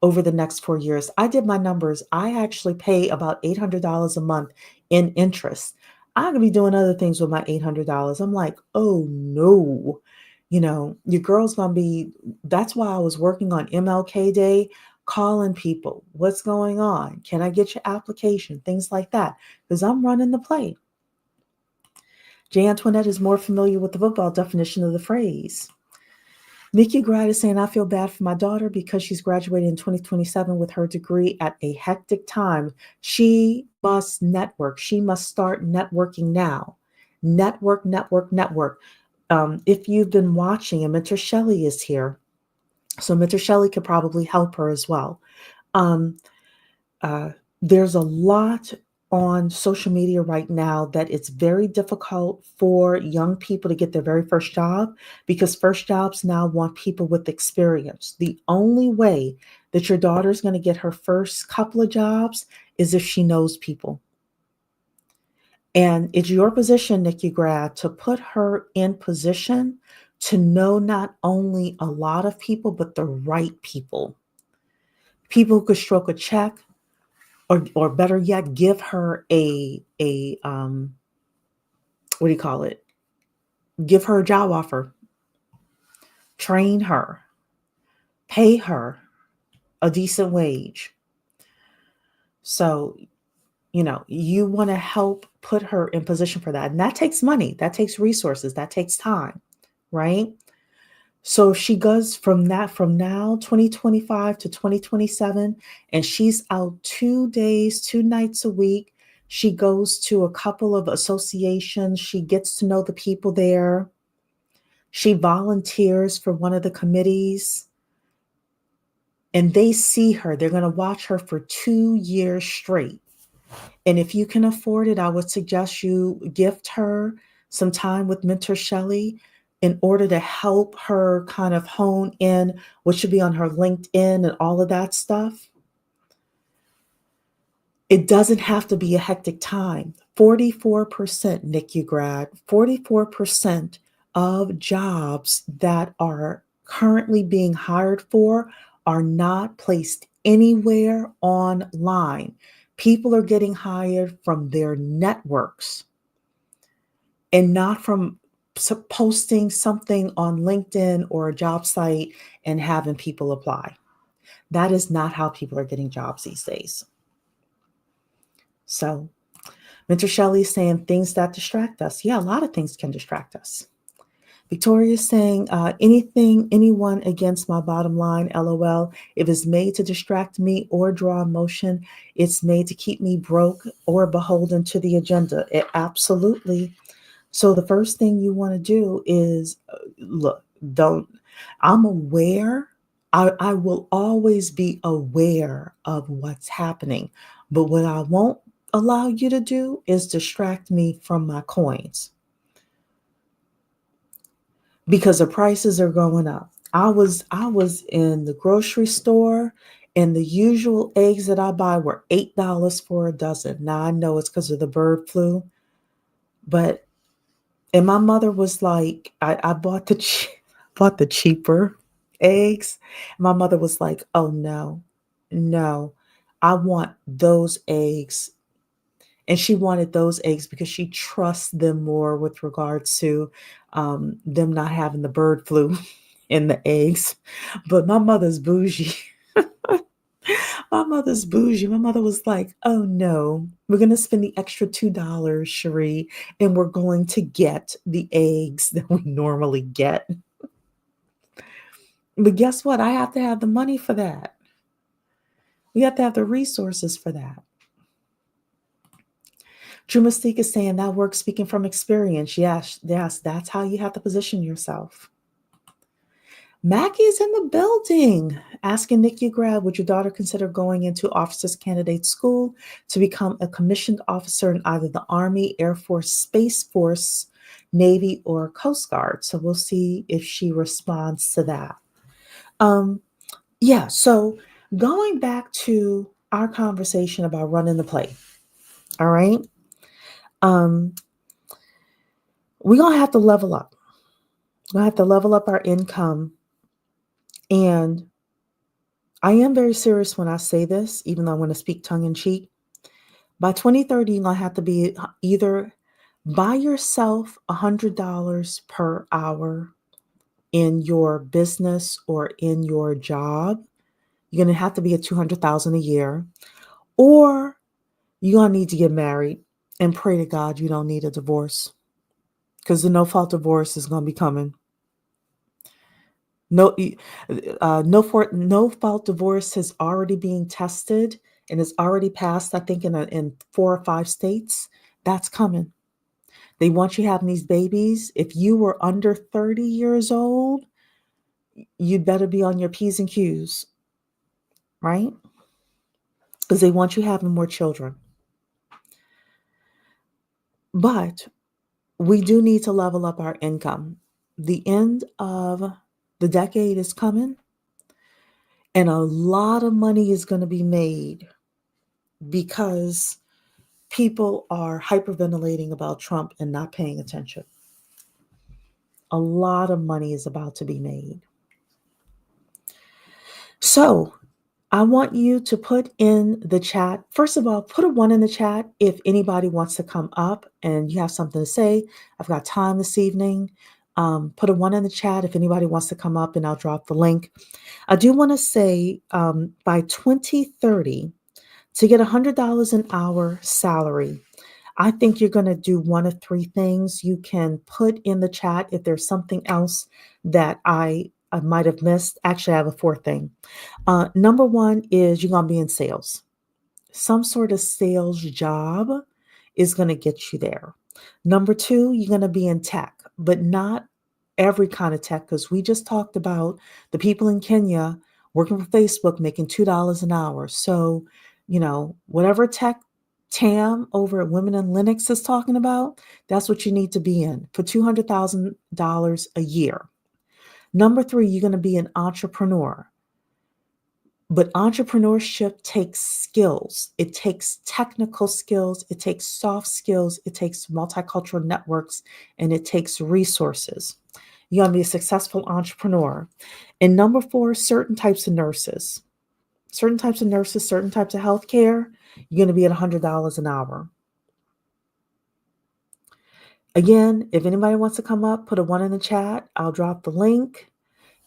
Speaker 1: over the next 4 years. I did my numbers. I actually pay about $800 a month in interest. I'm going to be doing other things with my $800. I'm like, oh no, your girl's going to be, that's why I was working on MLK Day, calling people. What's going on? Can I get your application? Things like that, because I'm running the play. Jay Antoinette is more familiar with the football definition of the phrase. Nikki Grad is saying, I feel bad for my daughter because she's graduating in 2027 with her degree at a hectic time. She must network. She must start networking now. Network. If you've been watching, and Mentor Shelley is here, so Mentor Shelley could probably help her as well. There's a lot on social media right now that it's very difficult for young people to get their very first job, because first jobs now want people with experience. The only way that your daughter is going to get her first couple of jobs is if she knows people. And it's your position, Nikki Grad, to put her in position to know not only a lot of people, but the right people. People who could stroke a check, or better yet, give her a what do you call it? Give her a job offer, train her, pay her a decent wage. So, you want to help put her in position for that. And that takes money, that takes resources, that takes time, right? So if she goes from now, 2025 to 2027, and she's out 2 days, 2 nights a week. She goes to a couple of associations. She gets to know the people there. She volunteers for one of the committees, and they see her. They're going to watch her for 2 years straight. And if you can afford it, I would suggest you gift her some time with Mentor Shelley in order to help her kind of hone in what should be on her LinkedIn and all of that stuff. It doesn't have to be a hectic time. 44%, NICU grad, 44% of jobs that are currently being hired for are not placed anywhere online. People are getting hired from their networks and not from posting something on LinkedIn or a job site and having people apply. That is not how people are getting jobs these days. So, Mentor Shelley is saying things that distract us. Yeah, a lot of things can distract us. Victoria is saying anyone against my bottom line, LOL. If it's made to distract me or draw emotion, it's made to keep me broke or beholden to the agenda. Absolutely. So the first thing you want to do is look, I'm aware. I will always be aware of what's happening. But what I won't allow you to do is distract me from my coins, because the prices are going up. I was in the grocery store, and the usual eggs that I buy were $8 for a dozen. Now I know it's because of the bird flu, and my mother was like, I bought bought the cheaper eggs. My mother was like, "Oh no, no, I want those eggs." And she wanted those eggs because she trusts them more with regards to them not having the bird flu in the eggs. But my mother's bougie. My mother's bougie. My mother was like, "Oh no, we're going to spend the extra $2, Cherie, and we're going to get the eggs that we normally get." But guess what? I have to have the money for that. We have to have the resources for that. True Mystique is saying that works, speaking from experience. Yes, that's how you have to position yourself. Mackie's in the building, asking NICU grad, would your daughter consider going into officers candidate school to become a commissioned officer in either the Army, Air Force, Space Force, Navy, or Coast Guard? So we'll see if she responds to that. Yeah, so going back to our conversation about running the play, all right? We're going to have to level up. We're going to have to level up our income. And I am very serious when I say this, even though I want to speak tongue in cheek. By 2030, you're going to have to be either buy yourself $100 per hour in your business or in your job. You're going to have to be at $200,000 a year, or you're going to need to get married and pray to God you don't need a divorce, because the no-fault divorce is going to be coming. No fault divorce has already been tested and is already passed, I think, in 4 or 5 states. That's coming. They want you having these babies. If you were under 30 years old, you'd better be on your P's and Q's, right? Because they want you having more children. But we do need to level up our income. The end of the decade is coming, and a lot of money is going to be made because people are hyperventilating about Trump and not paying attention. A lot of money is about to be made. So I want you to put in the chat. First of all, put a one in the chat if anybody wants to come up and you have something to say. I've got time this evening. Put a one in the chat if anybody wants to come up, and I'll drop the link. I do want to say by 2030, to get $100 an hour salary, I think you're going to do one of three things. You can put in the chat if there's something else that I might have missed. Actually, I have a fourth thing. Number one is you're going to be in sales. Some sort of sales job is going to get you there. Number two, you're going to be in tech, but not every kind of tech, because we just talked about the people in Kenya working for Facebook making $2 an hour. So, whatever tech Tam over at Women in Linux is talking about, that's what you need to be in for $200,000 a year. Number three, you're going to be an entrepreneur. But entrepreneurship takes skills. It takes technical skills. It takes soft skills. It takes multicultural networks, and it takes resources. You're going to be a successful entrepreneur. And number four, certain types of nurses. Certain types of nurses, certain types of healthcare, you're going to be at $100 an hour. Again, if anybody wants to come up, put a one in the chat. I'll drop the link.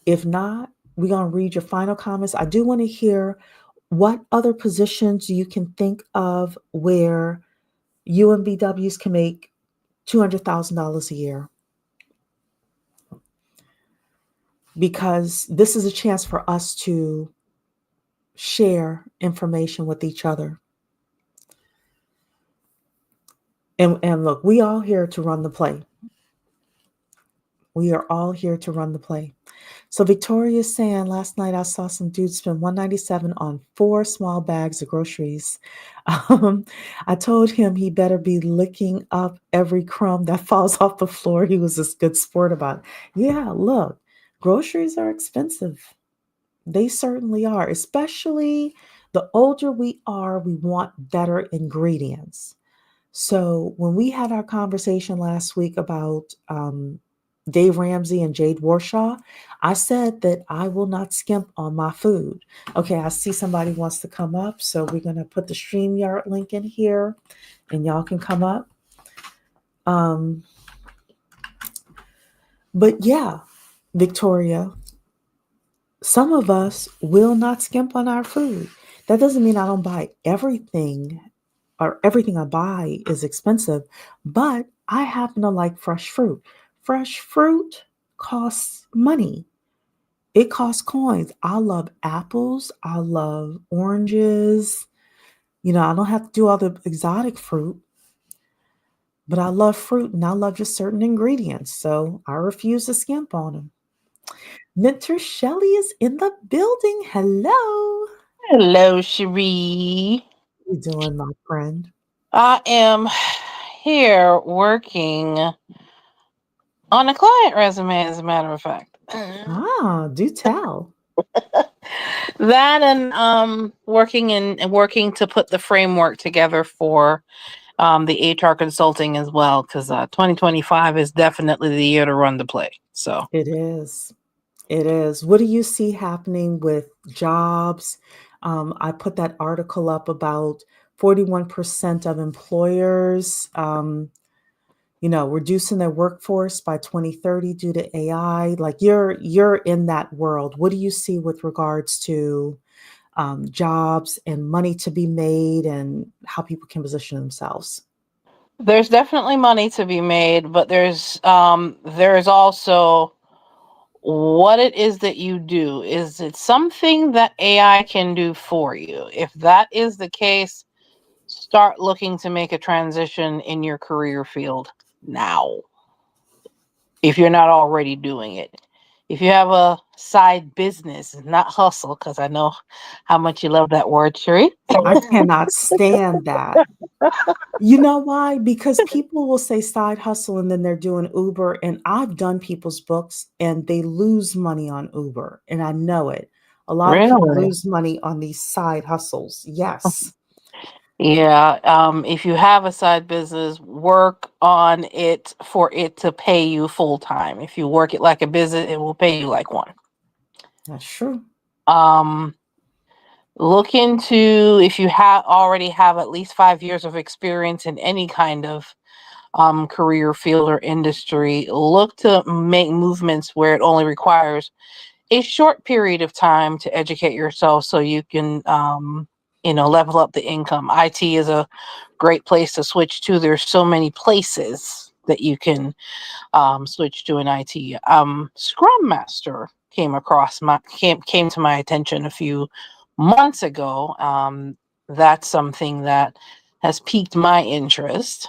Speaker 1: If not, we're going to read your final comments. I do want to hear what other positions you can think of where UMBWs can make $200,000 a year. Because this is a chance for us to share information with each other. And look, we all here to run the play. We are all here to run the play. So Victoria is saying, last night I saw some dude spend $197 on 4 small bags of groceries. I told him he better be licking up every crumb that falls off the floor. He was this good sport about it. Yeah, look, groceries are expensive. They certainly are. Especially the older we are, we want better ingredients. So when we had our conversation last week about Dave Ramsey and Jade Warshaw, I said that I will not skimp on my food. Okay, I see somebody wants to come up, so we're going to put the StreamYard link in here, and y'all can come up. But yeah, Victoria, some of us will not skimp on our food. That doesn't mean I don't buy everything, or everything I buy is expensive, but I happen to like fresh fruit. Fresh fruit costs money. It costs coins. I love apples. I love oranges. I don't have to do all the exotic fruit, but I love fruit and I love just certain ingredients. So I refuse to skimp on them. Mentor Shelley is in the building. Hello.
Speaker 2: Hello, Cherie.
Speaker 1: How you doing, my friend?
Speaker 2: I am here working on a client resume, as a matter of fact.
Speaker 1: Ah, do tell.
Speaker 2: That and working to put the framework together for the HR consulting as well, because 2025 is definitely the year to run the play. So
Speaker 1: It is. It is. What do you see happening with jobs? I put that article up about 41% of employers, reducing their workforce by 2030 due to AI. Like you're in that world. What do you see with regards to jobs and money to be made and how people can position themselves?
Speaker 2: there's definitely money to be made, but there's also what it is that you do. Is it something that AI can do for you? If that is the case, start looking to make a transition in your career field now, if you're not already doing it. If you have a side business, not hustle, because I know how much you love that word, Sheree.
Speaker 1: I cannot stand that. You know why? Because people will say side hustle and then they're doing Uber. And I've done people's books and they lose money on Uber. And I know it. A lot of people
Speaker 2: Really?
Speaker 1: lose money on these side hustles. Yes.
Speaker 2: Yeah. If you have a side business, work on it for it to pay you full time. If you work it like a business, it will pay you like one.
Speaker 1: That's true.
Speaker 2: Um, Look into, if you have already have at least 5 years of experience in any kind of career field or industry, look to make movements where it only requires a short period of time to educate yourself so you can level up the income. IT is a great place to switch to. There's so many places that you can switch to an IT. Scrum Master came to my attention a few months ago. That's something that has piqued my interest.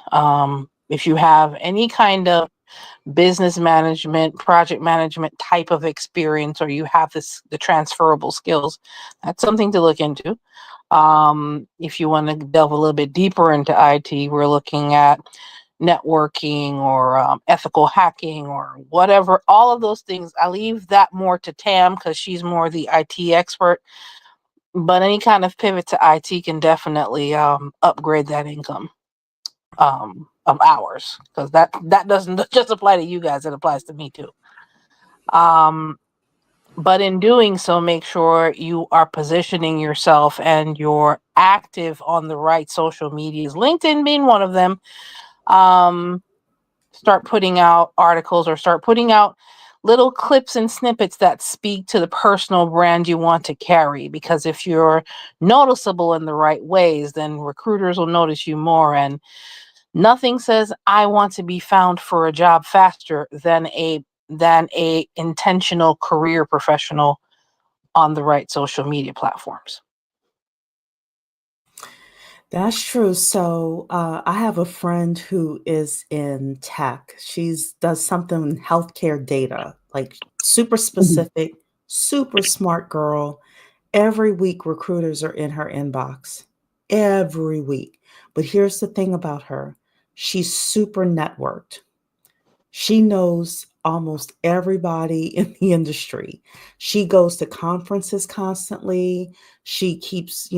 Speaker 2: If you have any kind of business management, project management type of experience, or you have the transferable skills, that's something to look into. If you want to delve a little bit deeper into IT, we're looking at networking or ethical hacking or whatever. All of those things, I leave that more to Tam because she's more the IT expert. But any kind of pivot to IT can definitely upgrade that income of ours, because that doesn't just apply to you guys; it applies to me too. Um, but in doing so, make sure you are positioning yourself and you're active on the right social medias. LinkedIn being one of them. Um, Start putting out articles or start putting out little clips and snippets that speak to the personal brand you want to carry. Because if you're noticeable in the right ways, then recruiters will notice you more. And nothing says I want to be found for a job faster than a intentional career professional on the right social media platforms.
Speaker 1: That's true. So I have a friend who is in tech. She's does something in healthcare data, like super
Speaker 2: Mhm.
Speaker 1: specific, super smart girl. Every week, recruiters are in her inbox. Every week. But here's the thing about her: she's super networked. She knows almost everybody in the industry. She goes to conferences constantly. She keeps,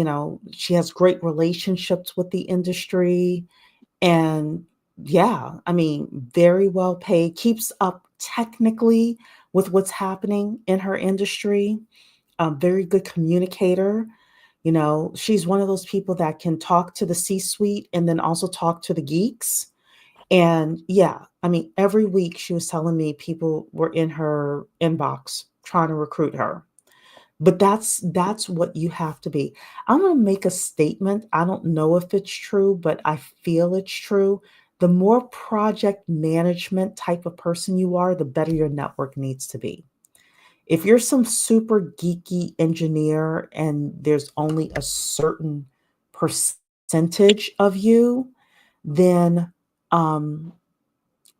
Speaker 1: she has great relationships with the industry. And yeah, I mean, very well paid, keeps up technically with what's happening in her industry. A very good communicator. She's one of those people that can talk to the C suite and then also talk to the geeks. And yeah, I mean, every week she was telling me people were in her inbox trying to recruit her. But that's what you have to be. I'm going to make a statement. I don't know if it's true, but I feel it's true. The more project management type of person you are, the better your network needs to be. If you're some super geeky engineer and there's only a certain percentage of you, then um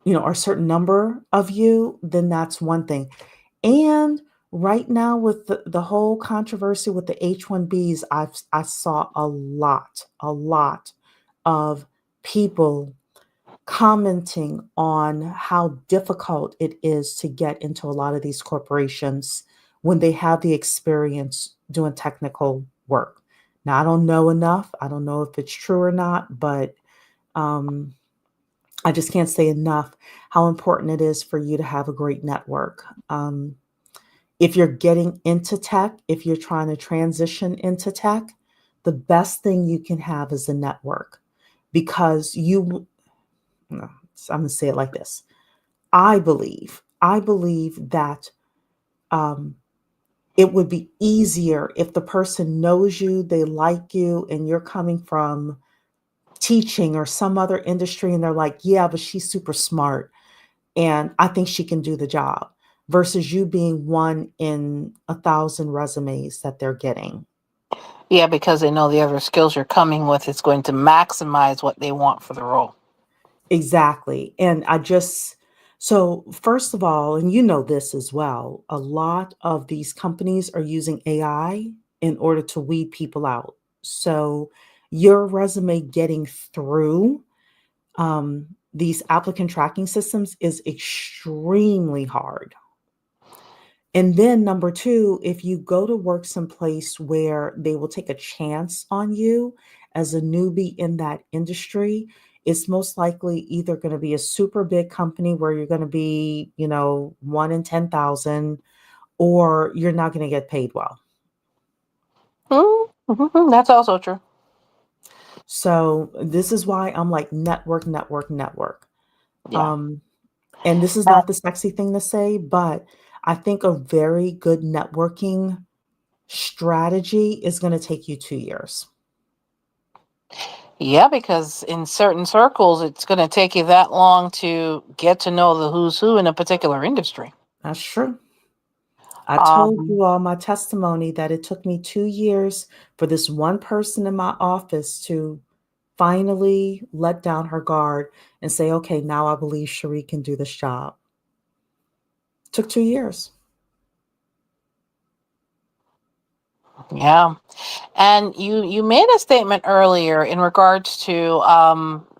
Speaker 1: or a certain number of you, then that's one thing. And right now, with the whole controversy with the H-1Bs, I saw a lot of people commenting on how difficult it is to get into a lot of these corporations when they have the experience doing technical work. Now, I don't know enough. I don't know if it's true or not, but um, I just can't say enough how important it is for you to have a great network. If you're getting into tech, if you're trying to transition into tech, the best thing you can have is a network, because no, I'm going to say it like this. I believe that um, it would be easier if the person knows you, they like you, and you're coming from teaching or some other industry, and they're like, yeah, but she's super smart and I think she can do the job, versus you being one in 1,000 resumes that they're getting.
Speaker 2: Yeah, because they know the other skills you're coming with is going to maximize what they want for the role.
Speaker 1: Exactly. And so first of all, and you know this as well, a lot of these companies are using AI in order to weed people out. So your resume getting through these applicant tracking systems is extremely hard. And then number 2, if you go to work someplace where they will take a chance on you as a newbie in that industry, it's most likely either going to be a super big company where you're going to be, 1 in 10,000, or you're not going to get paid well.
Speaker 2: Hmm? That's also true.
Speaker 1: So this is why I'm like network, network, network.
Speaker 2: Yeah.
Speaker 1: Um, and this is
Speaker 2: Uh,
Speaker 1: not the sexy thing to say, but I think a very good networking strategy is going to take you 2 years.
Speaker 2: yeah, because in certain circles, it's going to take you that long to get to know the who's who in a particular industry.
Speaker 1: That's true. I told
Speaker 2: Um,
Speaker 1: you all my testimony that it took me 2 years for this one person in my office to finally let down her guard and say, okay, now I believe Cherie can do this job. Took 2 years.
Speaker 2: yeah. And you made a statement earlier in regards to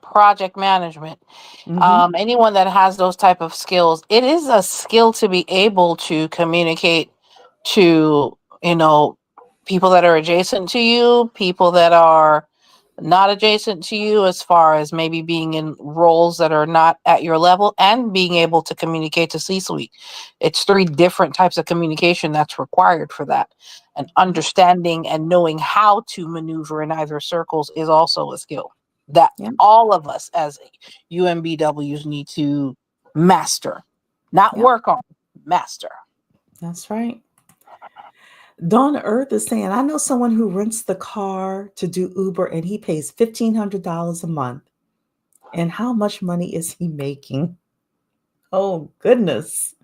Speaker 2: project management.
Speaker 1: Hmm.
Speaker 2: Anyone that has those type of skills, it is a skill to be able to communicate to, people that are adjacent to you, people that are not adjacent to you, as far as maybe being in roles that are not at your level, and being able to communicate to C-suite. It's three different types of communication that's required for that. And understanding and knowing how to maneuver in either circles is also a skill that
Speaker 1: Yeah,
Speaker 2: all of us as UMBWs need to master, not
Speaker 1: yeah,
Speaker 2: work on, master.
Speaker 1: that's right. Dawn Earth is saying, I know someone who rents the car to do Uber and he pays $1,500 a month. And how much money is he making? Oh, goodness.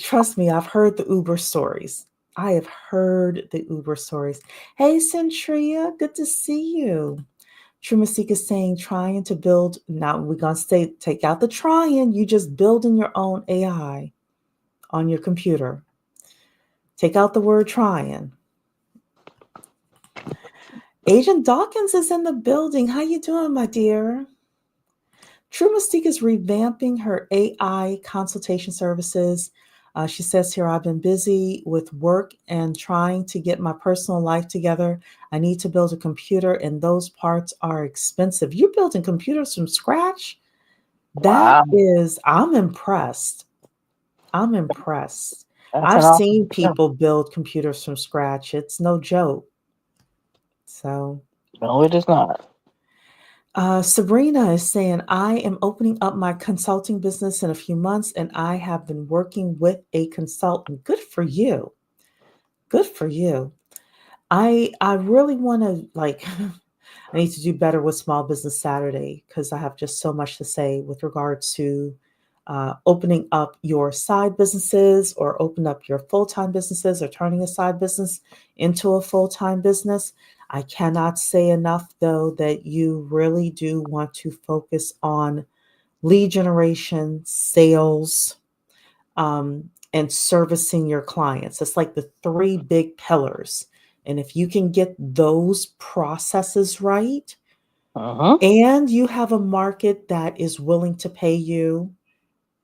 Speaker 1: Trust me, I've heard the Uber stories. I have heard the Uber stories. Hey, Centria, good to see you. Trumasik is saying, trying to build. Now we're going to say, take out the trying. You just building your own AI on your computer. Take out the word trying. Agent Dawkins is in the building. How you doing, my dear? True Mystique is revamping her AI consultation services. She says here, I've been busy with work and trying to get my personal life together. I need to build a computer, and those parts are expensive. You're building computers from scratch? That
Speaker 2: Wow,
Speaker 1: is, I'm impressed. I'm impressed.
Speaker 2: that's
Speaker 1: I've
Speaker 2: an awesome
Speaker 1: seen
Speaker 2: skill.
Speaker 1: people build computers from scratch. It's no joke. So,
Speaker 2: No, it is not.
Speaker 1: Sabrina is saying, I am opening up my consulting business in a few months and I have been working with a consultant. Good for you. Good for you. I really want to like I need to do better with Small Business Saturday because I have just so much to say with regards to opening up your side businesses or open up your full-time businesses or turning a side business into a full-time business. I cannot say enough though that you really do want to focus on lead generation, sales, and servicing your clients. It's like the three big pillars. And if you can get those processes right,
Speaker 2: Uh-huh.
Speaker 1: and you have a market that is willing to pay you,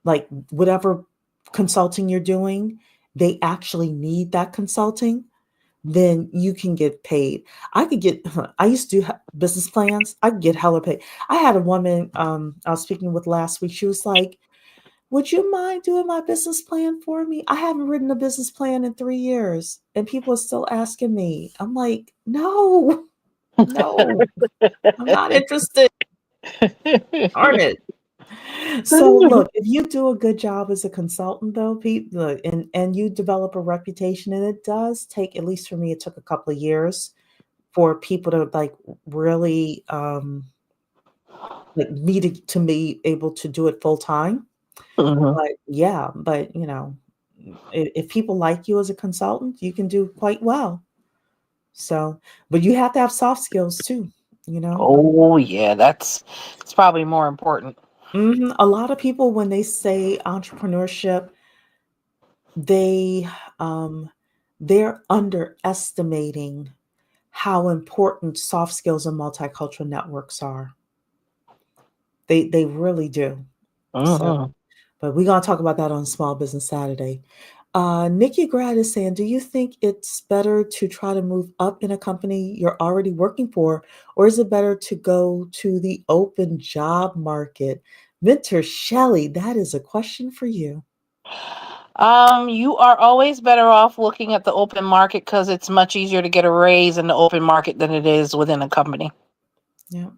Speaker 1: like whatever consulting you're doing, they actually need that consulting, then you can get paid. I could get, I used to do business plans. I could get hella paid. I had a woman I was speaking with last week. She was like, would you mind doing my business plan for me? I haven't written a business plan in 3 years and people are still asking me. I'm like, no, no, I'm not interested. Darn it. So look, if you do a good job as a consultant though, Pete, look, and you develop a reputation, and it does take, at least for me, it took a couple of years for people to like really like me to be able to do it full time.
Speaker 2: Mhm.
Speaker 1: But yeah, but if people like you as a consultant, you can do quite well. So, but you have to have soft skills too, you know.
Speaker 2: Oh yeah, it's probably more important.
Speaker 1: A lot of people, when they say entrepreneurship, they um, they're underestimating how important soft skills and multicultural networks are. They really do. So,
Speaker 2: Mhm.
Speaker 1: but we're gonna talk about that on Small Business Saturday. Nikki Grad is saying, do you think it's better to try to move up in a company you're already working for, or is it better to go to the open job market? Mentor Shelley, that is a question for you.
Speaker 2: You are always better off looking at the open market because it's much easier to get a raise in the open market than it is within a company.
Speaker 1: Yeah.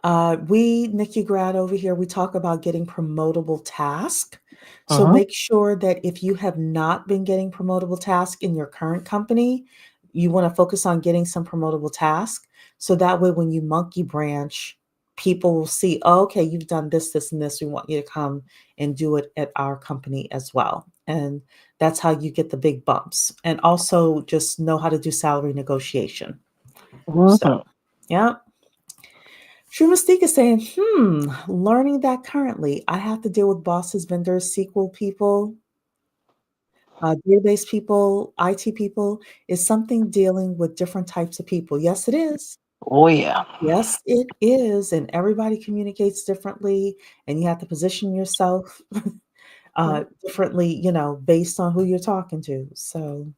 Speaker 1: Nikki Grad over here, we talk about getting promotable task. So
Speaker 2: Uh-huh.
Speaker 1: make sure that if you have not been getting promotable task in your current company, you want to focus on getting some promotable task. So that way, when you monkey branch, people will see, oh, okay, you've done this, this, and this. We want you to come and do it at our company as well. And that's how you get the big bumps. And also just know how to do salary negotiation. So,
Speaker 2: Mhm.
Speaker 1: yeah. True Mystique is saying, learning that currently. I have to deal with bosses, vendors, SQL people, database people, IT people. Is something dealing with different types of people. Yes, it is.
Speaker 2: Oh yeah.
Speaker 1: Yes, it is. And everybody communicates differently, and you have to position yourself differently, based on who you're talking to. So,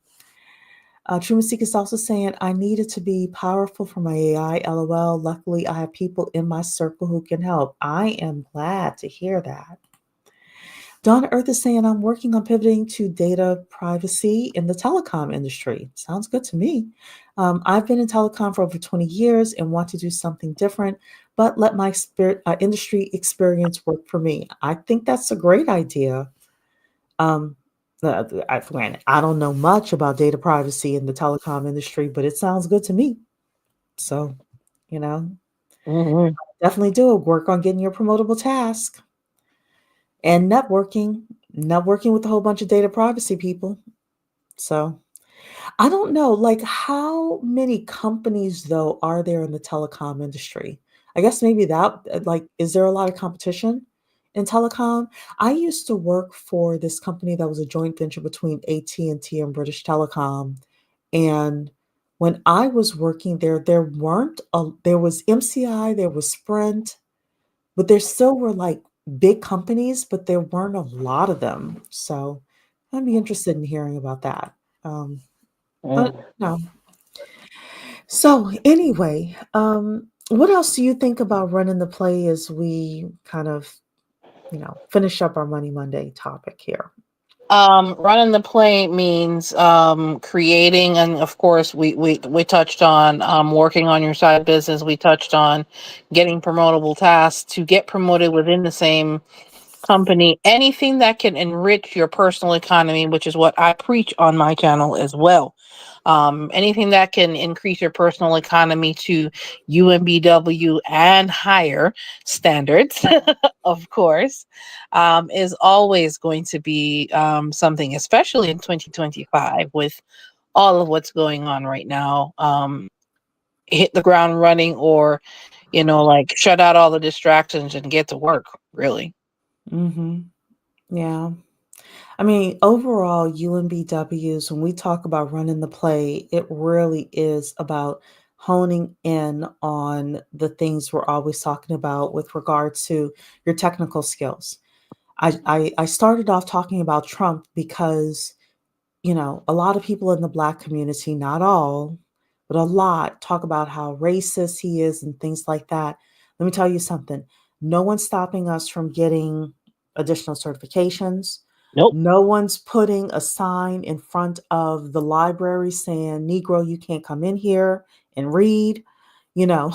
Speaker 1: True Mystique is also saying, I needed to be powerful for my AI, LOL. Luckily, I have people in my circle who can help. I am glad to hear that. Donna Earth is saying, I'm working on pivoting to data privacy in the telecom industry. Sounds good to me. I've been in telecom for over 20 years and want to do something different, but let my industry experience work for me. I think that's a great idea. Um, I don't know much about data privacy in the telecom industry, but it sounds good to me. So, you know,
Speaker 2: Hmm.
Speaker 1: definitely do work on getting your promotable task and networking with a whole bunch of data privacy people. So, I don't know, like how many companies though are there in the telecom industry? I guess maybe that like is there a lot of competition in telecom? I used to work for this company that was a joint venture between AT&T and British Telecom, and when I was working there there was MCI, there was Sprint, but there still were like big companies, but there weren't a lot of them. So, I'd be interested in hearing about that. Um, no. So anyway, what else do you think about running the play as we kind of, finish up our Money Monday topic here?
Speaker 2: Running the play means creating, and of course, we touched on working on your side business. We touched on getting promotable tasks to get promoted within the same company. Anything that can enrich your personal economy, which is what I preach on my channel as well. Anything that can increase your personal economy to UMBW and higher standards, of course, is always going to be something, especially in 2025 with all of what's going on right now. Hit the ground running, or like shut out all the distractions and get to work, really.
Speaker 1: Mm-hmm. Yeah. I mean, overall, UMBWs, when we talk about running the play, it really is about honing in on the things we're always talking about with regards to your technical skills. I started off talking about Trump because a lot of people in the Black community, not all, but a lot, talk about how racist he is and things like that. Let me tell you something. No one's stopping us from getting additional certifications.
Speaker 2: Nope.
Speaker 1: No one's putting a sign in front of the library saying, Negro, you can't come in here and read. You know,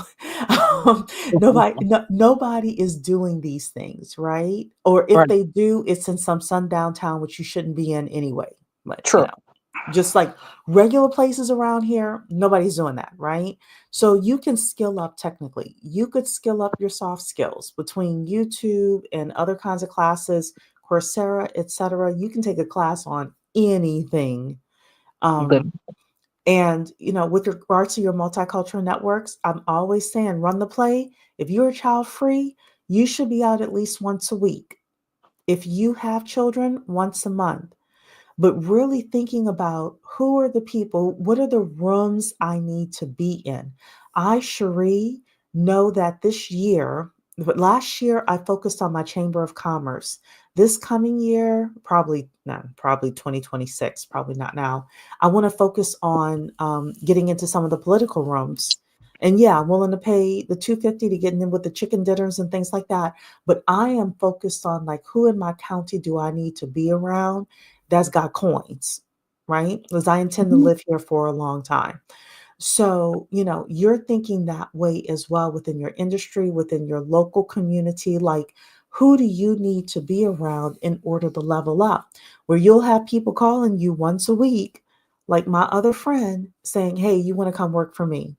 Speaker 1: nobody is doing these things, right? Or if
Speaker 2: Right.
Speaker 1: they do, it's in some sundown town, which you shouldn't be in anyway. But,
Speaker 2: True.
Speaker 1: just like regular places around here, nobody's doing that, right? So you can skill up technically. You could skill up your soft skills between YouTube and other kinds of classes, Coursera, etc. You can take a class on anything.
Speaker 2: Good.
Speaker 1: Um, and with regards to your multicultural networks, I'm always saying run the play. If you're child free, you should be out at least once a week. If you have children, once a month, but really thinking about who are the people, what are the rooms I need to be in. I, Cherie, know that this year, but last year I focused on my Chamber of Commerce. This coming year, probably 2026, probably not now. I want to focus on getting into some of the political rooms. And yeah, I'm willing to pay the $250 to get in with the chicken dinners and things like that. But I am focused on like who in my county do I need to be around, that's got coins, right? Because I intend to
Speaker 2: Mhm.
Speaker 1: live here for a long time. So, you're thinking that way as well within your industry, within your local community. Like, who do you need to be around in order to level up? Where you'll have people calling you once a week, like my other friend, saying, "Hey, you want to come work for me?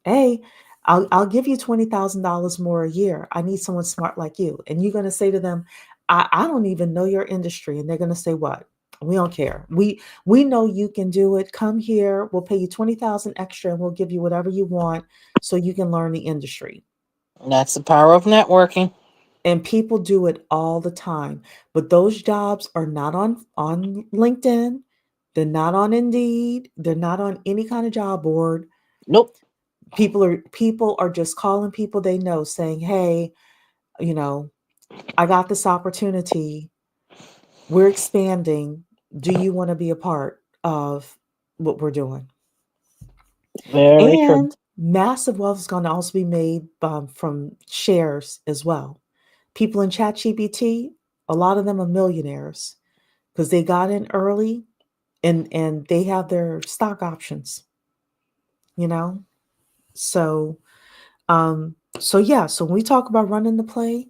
Speaker 1: Hey, I'll give you $20,000 more a year. I need someone smart like you." And you're going to say to them, I don't even know your industry. And they're going to say, what? We don't care. We know you can do it. Come here. We'll pay you 20,000 extra and we'll give you whatever you want so you can learn the industry.
Speaker 2: That's the power of networking.
Speaker 1: And people do it all the time. But those jobs are not on LinkedIn. They're not on Indeed. They're not on any kind of job board.
Speaker 2: Nope.
Speaker 1: People are just calling people they know saying, "Hey, you know, I got this opportunity. We're expanding. Do you want to be a part of what we're doing?"
Speaker 2: Very true.
Speaker 1: And massive wealth is going to also be made from shares as well. People in ChatGPT, a lot of them are millionaires because they got in early and they have their stock options, you know? So so yeah, so when we talk about running the play,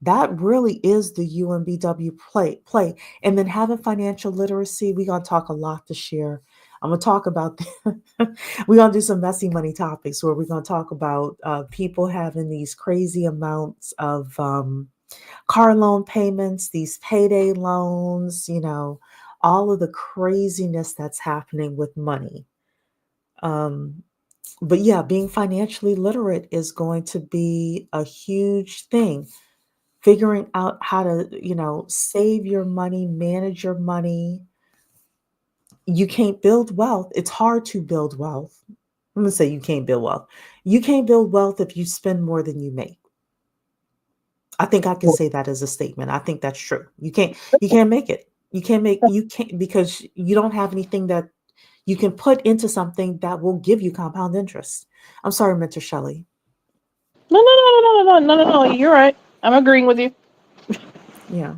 Speaker 1: that really is the UMBW play. And then having financial literacy, we're gonna talk a lot this year. I'm gonna talk about we're gonna do some messy money topics where we're gonna talk about people having these crazy amounts of car loan payments, these payday loans, all of the craziness that's happening with money. Um, but yeah, being financially literate is going to be a huge thing. Figuring out how to, save your money, manage your money. You can't build wealth. It's hard to build wealth. I'm going to say you can't build wealth. You can't build wealth if you spend more than you make. I think I can say that as a statement. I think that's true. You can't make it. You can't because you don't have anything that you can put into something that will give you compound interest. I'm sorry, Mentor Shelley.
Speaker 2: No, no, no, no, no, no, no, no, no. You're right. I'm agreeing with you.
Speaker 1: Yeah.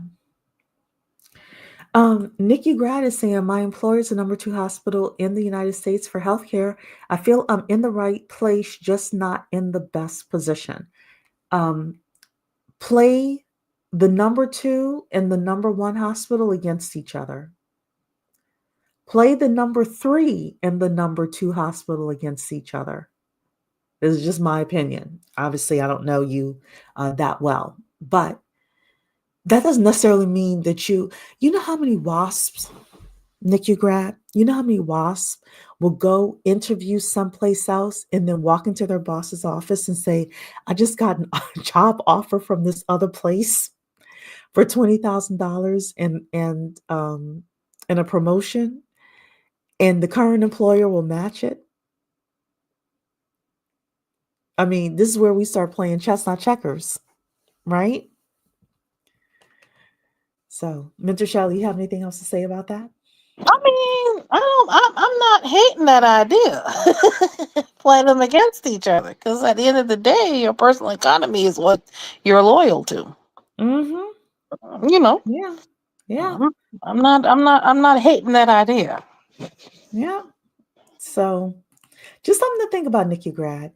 Speaker 1: Nikki Grad is saying my employer is the number two hospital in the United States for healthcare. I feel I'm in the right place, just not in the best position. Um, Play the number two and the number one hospital against each other. Play the number three and the number two hospital against each other. This is just my opinion. Obviously, I don't know you that well, but that doesn't necessarily mean that you know how many wasps, Nick, you grad, you know how many wasps will go interview someplace else and then walk into their boss's office and say, "I just got a job offer from this other place for $20,000 and a promotion, and the current employer will match it." I mean, this is where we start playing chess, not checkers, right? So, Mentor Shelley, you have anything else to say about that?
Speaker 2: I mean, I don't. I'm not hating that idea. Play them against each other, because at the end of the day, your personal economy is what you're loyal to.
Speaker 1: Mm-hmm.
Speaker 2: You know,
Speaker 1: Yeah. Yeah.
Speaker 2: I'm, I'm not. I'm not. I'm not hating that idea.
Speaker 1: Yeah. So, just something to think about, Nikki Grad.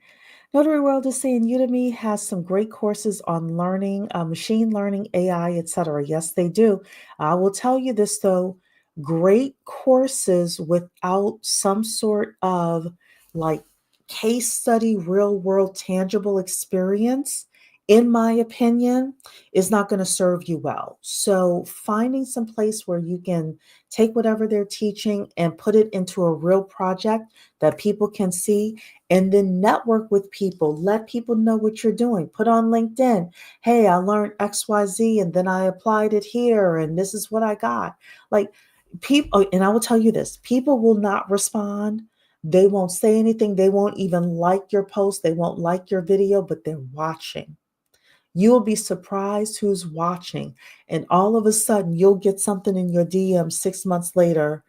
Speaker 1: Notary World is saying Udemy has some great courses on learning, machine learning, AI, etc. Yes, they do. I will tell you this though, great courses without some sort of like case study, real world, tangible experience, in my opinion, is not going to serve you well. So finding some place where you can take whatever they're teaching and put it into a real project that people can see, and then network with people. Let people know what you're doing. Put on LinkedIn, "Hey, I learned XYZ and then I applied it here and this is what I got." Like people, and I will tell you this, people will not respond. They won't say anything. They won't even like your post. They won't like your video, but they're watching. You'll be surprised who's watching. And all of a sudden, you'll get something in your DM 6 months later.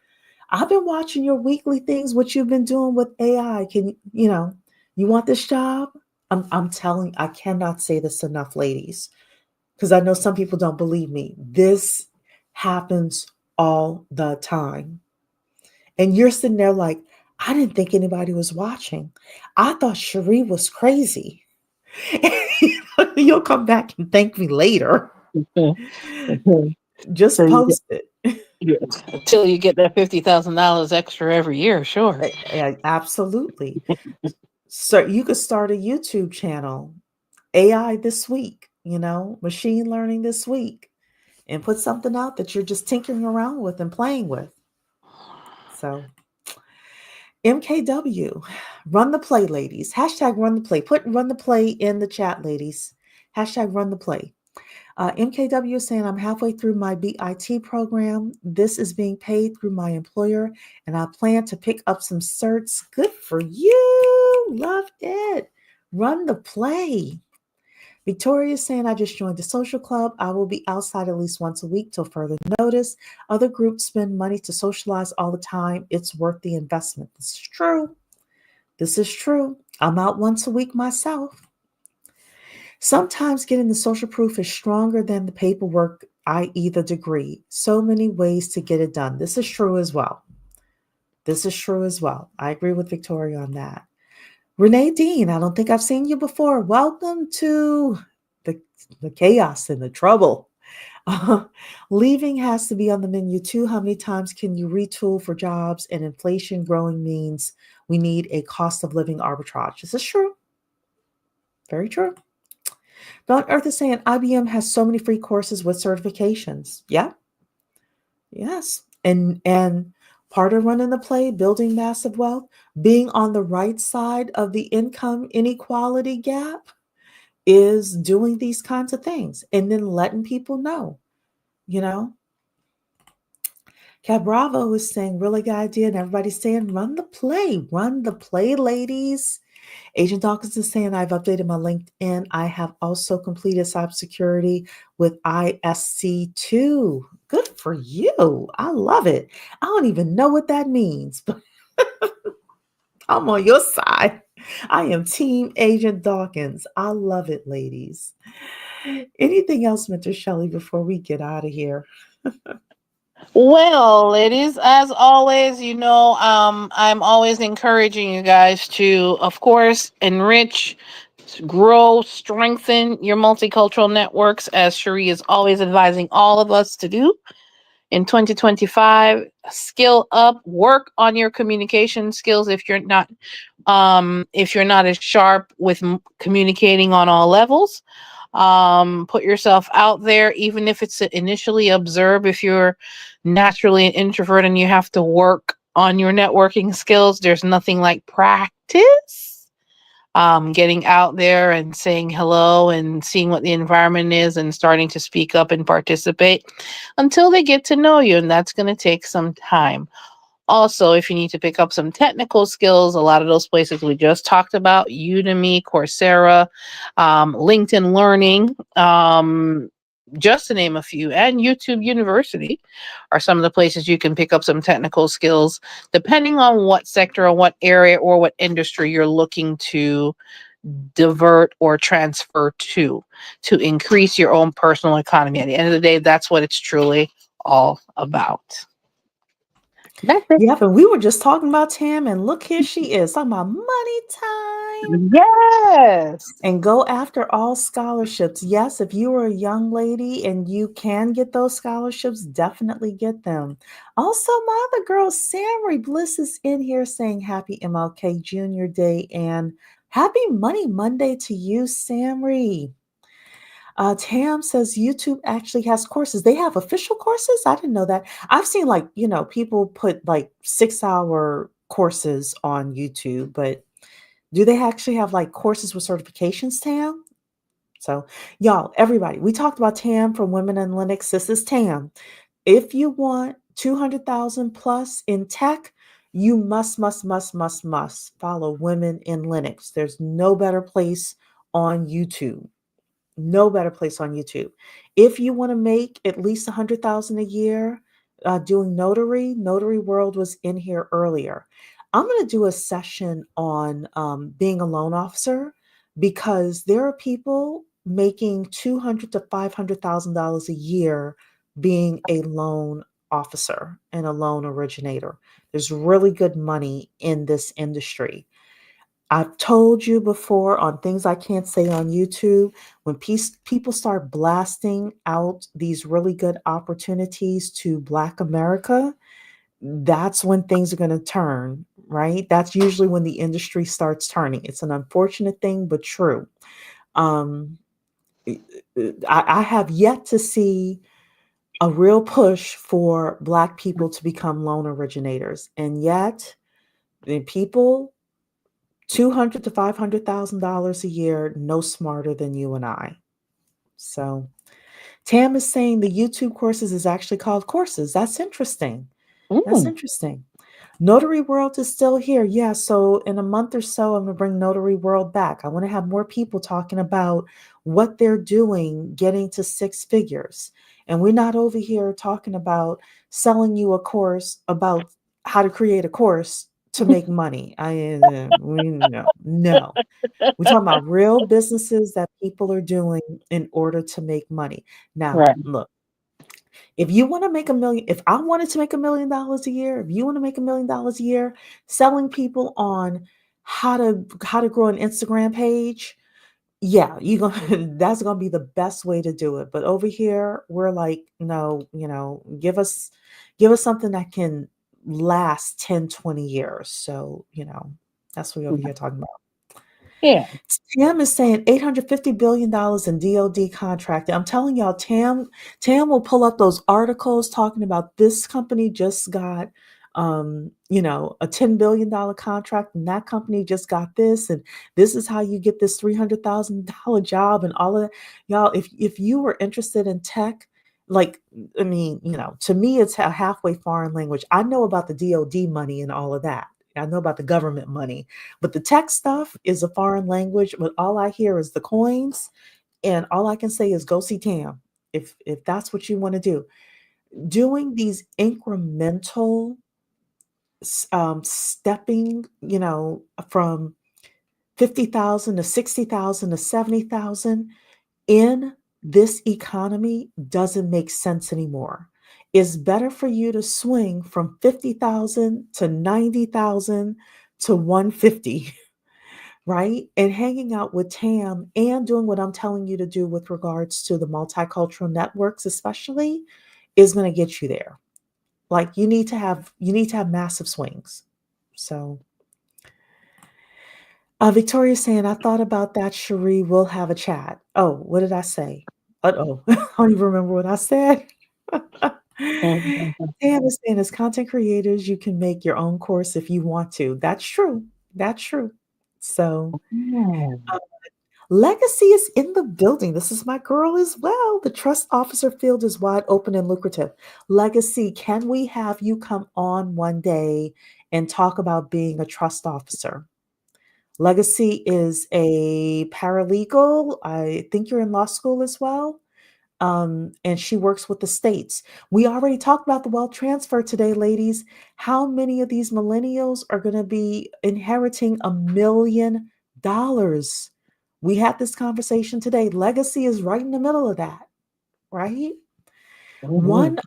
Speaker 1: "I've been watching your weekly things, what you've been doing with AI. You want this job?" I'm telling, I cannot say this enough, ladies, because I know some people don't believe me. This happens all the time. And you're sitting there like, I didn't think anybody was watching. I thought Cherie was crazy. You'll come back and thank me later. Just
Speaker 2: So you get,
Speaker 1: post it.
Speaker 2: until you get that $50,000 extra every year, sure.
Speaker 1: Absolutely. So you could start a YouTube channel, AI this week, machine learning this week, and put something out that you're just tinkering around with and playing with. So MKW, run the play, ladies. Hashtag run the play. Put run the play in the chat, ladies. Hashtag run the play. MKW is saying, I'm halfway through my BIT program. This is being paid through my employer, and I plan to pick up some certs. Good for you. Love it. Run the play. Victoria is saying, I just joined the social club. I will be outside at least once a week till further notice. Other groups spend money to socialize all the time. It's worth the investment. This is true. This is true. I'm out once a week myself. Sometimes getting the social proof is stronger than the paperwork, i.e., the degree. So many ways to get it done. This is true as well. This is true as well. I agree with Victoria on that. Renee Dean, I don't think I've seen you before. Welcome to the chaos and the trouble. Leaving has to be on the menu too. How many times can you retool for jobs? And inflation growing means we need a cost of living arbitrage. This is true. Very true. Don Earth is saying IBM has so many free courses with certifications. Yeah. Yes. And part of running the play, building massive wealth, being on the right side of the income inequality gap is doing these kinds of things and then letting people know, you know. Cat Bravo is saying really good idea, and everybody's saying run the play, ladies. Agent Dawkins is saying, I've updated my LinkedIn. I have also completed cybersecurity with ISC2. Good for you. I love it. I don't even know what that means, but I'm on your side. I am Team Agent Dawkins. I love it, ladies. Anything else, Mr. Shelley, before we get out of here?
Speaker 2: Well, ladies, as always, I'm always encouraging you guys to, of course, enrich, grow, strengthen your multicultural networks, as Cherie is always advising all of us to do. In 2025, skill up, work on your communication skills if you're not as sharp with communicating on all levels. Put yourself out there, even if it's initially observe. If you're naturally an introvert and you have to work on your networking skills, there's nothing like practice. Getting out there and saying hello and seeing what the environment is and starting to speak up and participate until they get to know you. And that's going to take some time. Also, if you need to pick up some technical skills, a lot of those places we just talked about, Udemy, Coursera, LinkedIn Learning, just to name a few, and YouTube University are some of the places you can pick up some technical skills, depending on what sector or what area or what industry you're looking to divert or transfer to increase your own personal economy. At the end of the day, that's what it's truly all about. That's it.
Speaker 1: Yeah, but we were just talking about Tam, and look, here she is talking about money time.
Speaker 2: Yes.
Speaker 1: And go after all scholarships. Yes, if you are a young lady and you can get those scholarships, definitely get them. Also, my other girl, Samry Bliss, is in here saying happy MLK Junior Day and happy Money Monday to you, Samry. Tam says YouTube actually has courses. They have official courses? I didn't know that. I've seen people put like 6-hour courses on YouTube, but do they actually have like courses with certifications, Tam? So, y'all, everybody, we talked about Tam from Women in Linux. This is Tam. If you want 200,000 plus in tech, you must follow Women in Linux. There's no better place on YouTube. No better place on YouTube. If you want to make at least 100,000 a year doing Notary World was in here earlier. I'm going to do a session on being a loan officer because there are people making $200,000 to $500,000 a year being a loan officer and a loan originator. There's really good money in this industry. I've told you before on things I can't say on YouTube, when people start blasting out these really good opportunities to Black America, that's when things are going to turn, right? That's usually when the industry starts turning. It's an unfortunate thing, but true. Um, I have yet to see a real push for Black people to become loan originators, and yet the people $200 to $500,000 a year, no smarter than you and I. So Tam is saying the YouTube courses is actually called courses. That's interesting. That's
Speaker 2: Mm.
Speaker 1: interesting. Notary World is still here. Yeah, so in a month or so, I'm going to bring Notary World back. I want to have more people talking about what they're doing, getting to six figures. And we're not over here talking about selling you a course about how to create a course to make money. We no. We're talking about real businesses that people are doing in order to make money. Now,
Speaker 2: Right.
Speaker 1: look, if you want to make a million, if I wanted to make $1 million a year, if you want to make $1 million a year, selling people on how to grow an Instagram page, yeah, you gonna that's gonna be the best way to do it. But over here, we're like, no, give us something that can last 10, 20 years. So, that's what we're over here talking about.
Speaker 2: Yeah.
Speaker 1: Tam is saying $850 billion in DoD contract. I'm telling y'all, Tam will pull up those articles talking about this company just got a $10 billion contract, and that company just got this, and this is how you get this $300,000 job and all of that. Y'all, if you were interested in tech, like, I mean, to me, it's a halfway foreign language. I know about the DoD money and all of that. I know about the government money, but the tech stuff is a foreign language. But all I hear is the coins, and all I can say is go see Tam if that's what you want to do. Doing these incremental stepping, from 50,000 to 60,000 to 70,000 in this economy doesn't make sense anymore. It's better for you to swing from 50,000 to 90,000 to 150, right? And hanging out with Tam and doing what I'm telling you to do with regards to the multicultural networks, especially, is going to get you there. Like you need to have massive swings. So Victoria's saying, I thought about that, Cherie. We'll have a chat. Oh, what did I say? Uh-oh. I don't even remember what I said.
Speaker 2: Mhm.
Speaker 1: Dan is saying, as content creators, you can make your own course if you want to. That's true. That's true. So,
Speaker 2: Mm.
Speaker 1: uh, Legacy is in the building. This is my girl as well. The trust officer field is wide open and lucrative. Legacy, can we have you come on one day and talk about being a trust officer? Legacy is a paralegal. I think you're in law school as well. And she works with the states. We already talked about the wealth transfer today, ladies. How many of these millennials are going to be inheriting $1 million? We had this conversation today. Legacy is right in the middle of that, right?
Speaker 2: Mhm.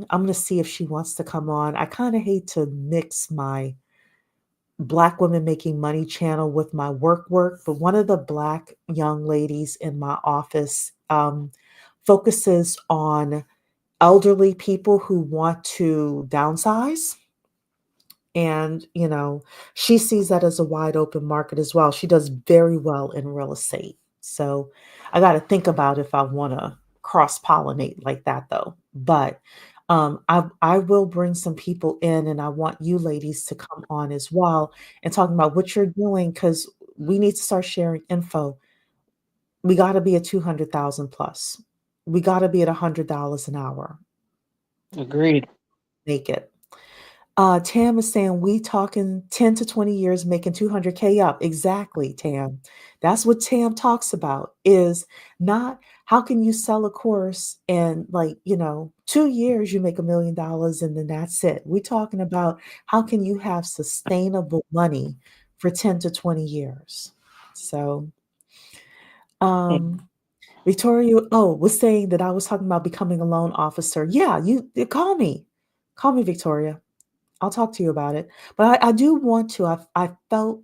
Speaker 1: I'm going to see if she wants to come on. I kind of hate to mix my Black Women Making Money channel with my work, but one of the Black young ladies in my office focuses on elderly people who want to downsize. And, she sees that as a wide open market as well. She does very well in real estate. So I got to think about if I want to cross pollinate like that, though. But I will bring some people in, and I want you ladies to come on as well and talking about what you're doing, because we need to start sharing info. We got to be at 200,000 plus. We got to be at $100 an hour.
Speaker 2: Agreed.
Speaker 1: Make it. Tam is saying we talking 10 to 20 years making 200K up. Exactly, Tam. That's what Tam talks about, is not how can you sell a course and, like, 2 years you make $1 million and then that's it. We're talking about how can you have sustainable money for 10 to 20 years. So,
Speaker 2: Yeah.
Speaker 1: um, Victoria, oh, was saying that I was talking about becoming a loan officer. Yeah, you call me. Call me, Victoria. I'll talk to you about it. But I do want to. I felt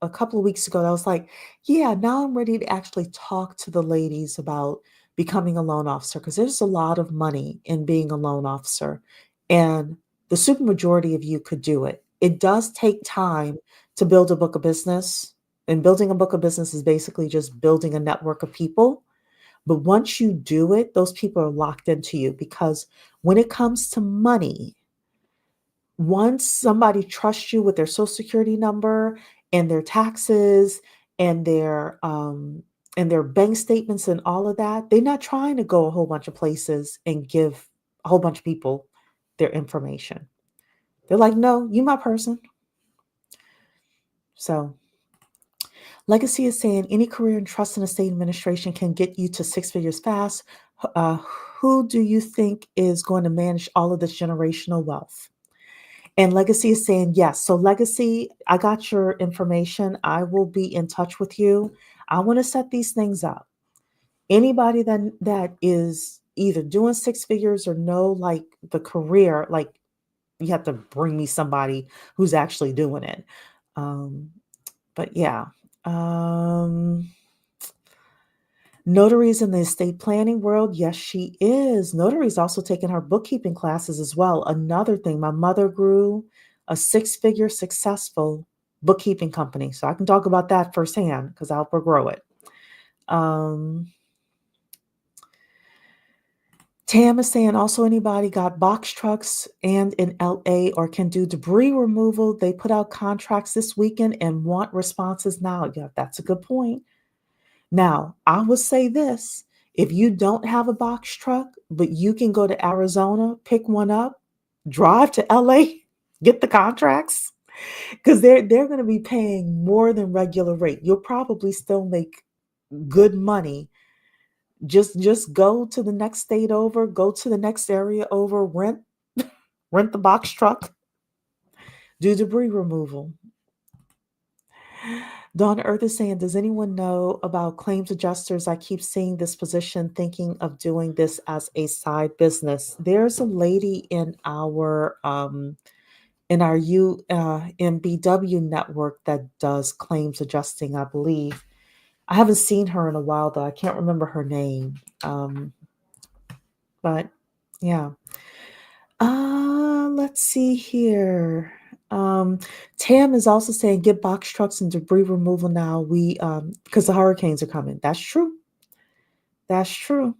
Speaker 1: a couple of weeks ago that I was like, yeah, now I'm ready to actually talk to the ladies about becoming a loan officer because there's a lot of money in being a loan officer. And the supermajority of you could do it. It does take time to build a book of business. And building a book of business is basically just building a network of people. But once you do it, those people are locked into you because when it comes to money, once somebody trusts you with their social security number and their taxes and their bank statements and all of that, they're not trying to go a whole bunch of places and give a whole bunch of people their information. They're like, no, you my person. So Legacy is saying any career in trust and estate administration can get you to six figures fast. Uh, who do you think is going to manage all of this generational wealth? And Legacy is saying yes. So, Legacy, I got your information. I will be in touch with you. I want to set these things up. Anybody that is either doing six figures or know like the career, like you have to bring me somebody who's actually doing it. Um, but yeah. Um, Notaries in the estate planning world, yes, she is. Notary's also taking her bookkeeping classes as well. Another thing, my mother grew a six-figure successful bookkeeping company. So I can talk about that firsthand because I helped her grow it. Um, Tam is saying also anybody got box trucks and in LA or can do debris removal. They put out contracts this weekend and want responses now. Yeah, that's a good point. Now, I will say this, if you don't have a box truck, but you can go to Arizona, pick one up, drive to LA, get the contracts, because they're going to be paying more than regular rate. You'll probably still make good money. Just go to the next state over, go to the next area over, rent the box truck, do debris removal. Dawn Earth is saying, does anyone know about claims adjusters? I keep seeing this position, thinking of doing this as a side business. There's a lady in our UMBW network that does claims adjusting, I believe. I haven't seen her in a while though. I can't remember her name. But yeah. Let's see here. Tam is also saying get box trucks and debris removal now. We because the hurricanes are coming. That's true. That's true.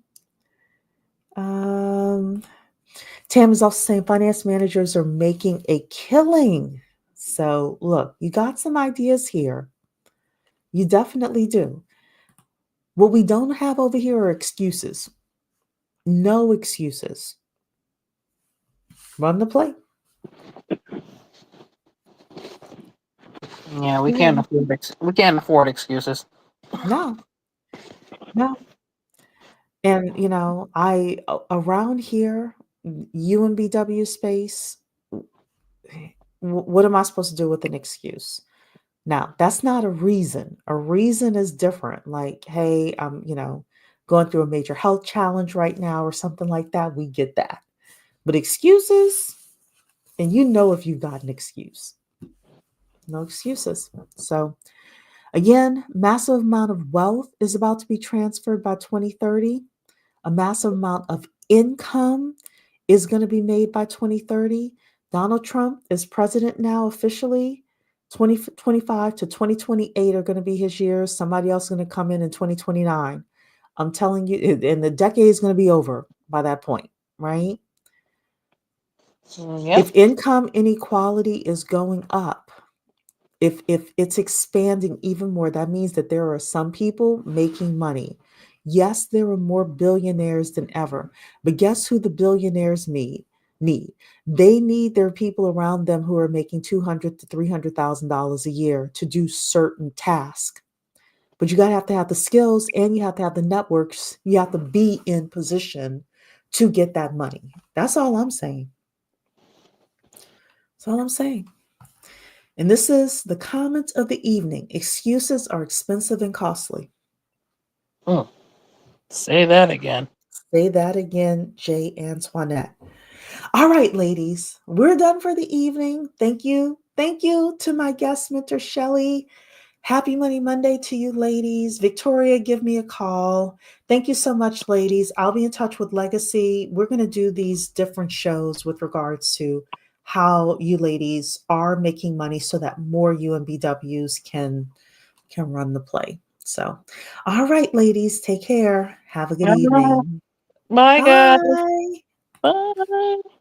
Speaker 1: Um, Tam is also saying finance managers are making a killing. So look, you got some ideas here. You definitely do. What we don't have over here are excuses. No excuses. Run the play.
Speaker 2: Yeah, we can't
Speaker 1: Yeah.
Speaker 2: afford we can't afford excuses.
Speaker 1: No, no. And around here, UMBW space, what am I supposed to do with an excuse? Now, that's not a reason. A reason is different. Like, hey, I'm, going through a major health challenge right now or something like that. We get that. But excuses, and if you've got an excuse. No excuses. So again, massive amount of wealth is about to be transferred by 2030. A massive amount of income is going to be made by 2030. Donald Trump is president now officially. 2025 to 2028 are going to be his years. Somebody else is going to come in 2029. I'm telling you, and the decade is going to be over by that point, right?
Speaker 2: Yep.
Speaker 1: If income inequality is going up, if it's expanding even more, that means that there are some people making money. Yes, there are more billionaires than ever, but guess who the billionaires need? They need their people around them who are making $200,000 to $300,000 a year to do certain tasks. But you gotta have to have the skills and you have to have the networks. You have to be in position to get that money. That's all I'm saying. That's all I'm saying. And this is the comment of the evening. Excuses are expensive and costly.
Speaker 2: Mm. Say that again.
Speaker 1: Say that again, J. Antoinette. All right, ladies, we're done for the evening. Thank you. Thank you to my guest mentor, Shelly. Happy Money Monday to you, ladies. Victoria, give me a call. Thank you so much, ladies. I'll be in touch with Legacy. We're going to do these different shows with regards to how you ladies are making money so that more UMBWs can run the play. So, all right, ladies, take care. Have a good
Speaker 2: Ah,
Speaker 1: evening.
Speaker 2: bye, guys.
Speaker 1: Bye.
Speaker 2: Bye.